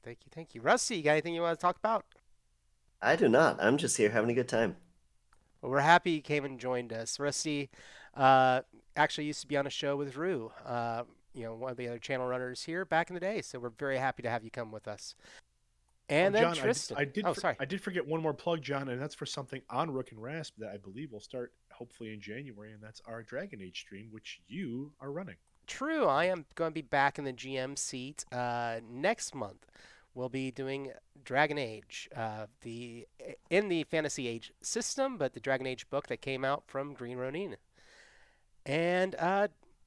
Thank you. Thank you. Rusty, you got anything you want to talk about? I do not. I'm just here having a good time. Well, we're happy you came and joined us. Rusty actually used to be on a show with Rue, one of the other channel runners here back in the day. So we're very happy to have you come with us. And then John, Tristan. Sorry. I did forget one more plug, John, and that's for something on Rook and Rasp that I believe will start hopefully in January, and that's our Dragon Age stream, which you are running. True. I am going to be back in the GM seat next month. We'll be doing Dragon Age, in the Fantasy Age system, but the Dragon Age book that came out from Green Ronin. And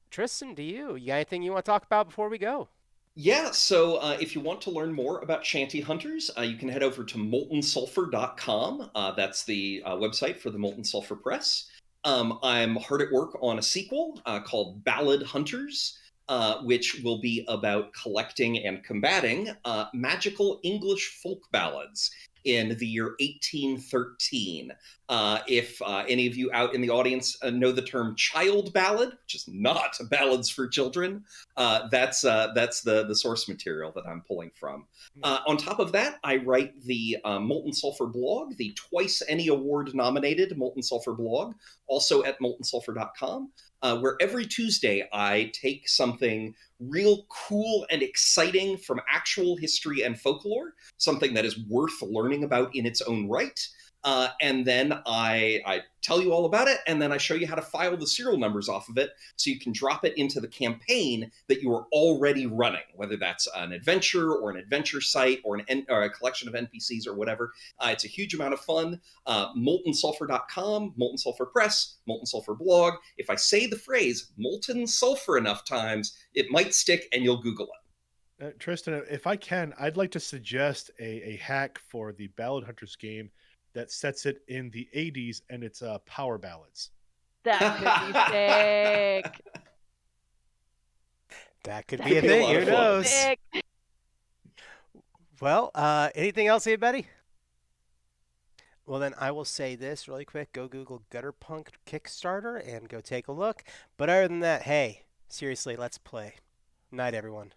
Tristan, you got anything you want to talk about before we go? Yeah, so if you want to learn more about Shanty Hunters, you can head over to moltensulfur.com. That's the website for the Molten Sulfur Press. I'm hard at work on a sequel called Ballad Hunters, which will be about collecting and combating magical English folk ballads in the year 1813. If any of you out in the audience know the term child ballad, which is not ballads for children, that's the source material that I'm pulling from. On top of that, I write the Molten Sulfur blog, the twice Emmy Award nominated Molten Sulfur blog, also at moltensulfur.com, where every Tuesday I take something real cool and exciting from actual history and folklore, something that is worth learning about in its own right. And then I tell you all about it, and then I show you how to file the serial numbers off of it so you can drop it into the campaign that you are already running, whether that's an adventure or an adventure site or, or a collection of NPCs or whatever. It's a huge amount of fun. MoltenSulfur.com, Molten Sulfur Press, Molten Sulfur blog. If I say the phrase molten sulfur enough times, it might stick and you'll Google it. Tristan, if I can, I'd like to suggest a hack for the Ballad Hunters game that sets it in the 80s, and it's power ballads. That could be sick. That could That be a could be a thing. lot Who of fun. knows? Sick. Well, anything else, anybody? Well, then I will say this really quick. Go Google Gutterpunk Kickstarter and go take a look. But other than that, hey, seriously, let's play. Night, everyone.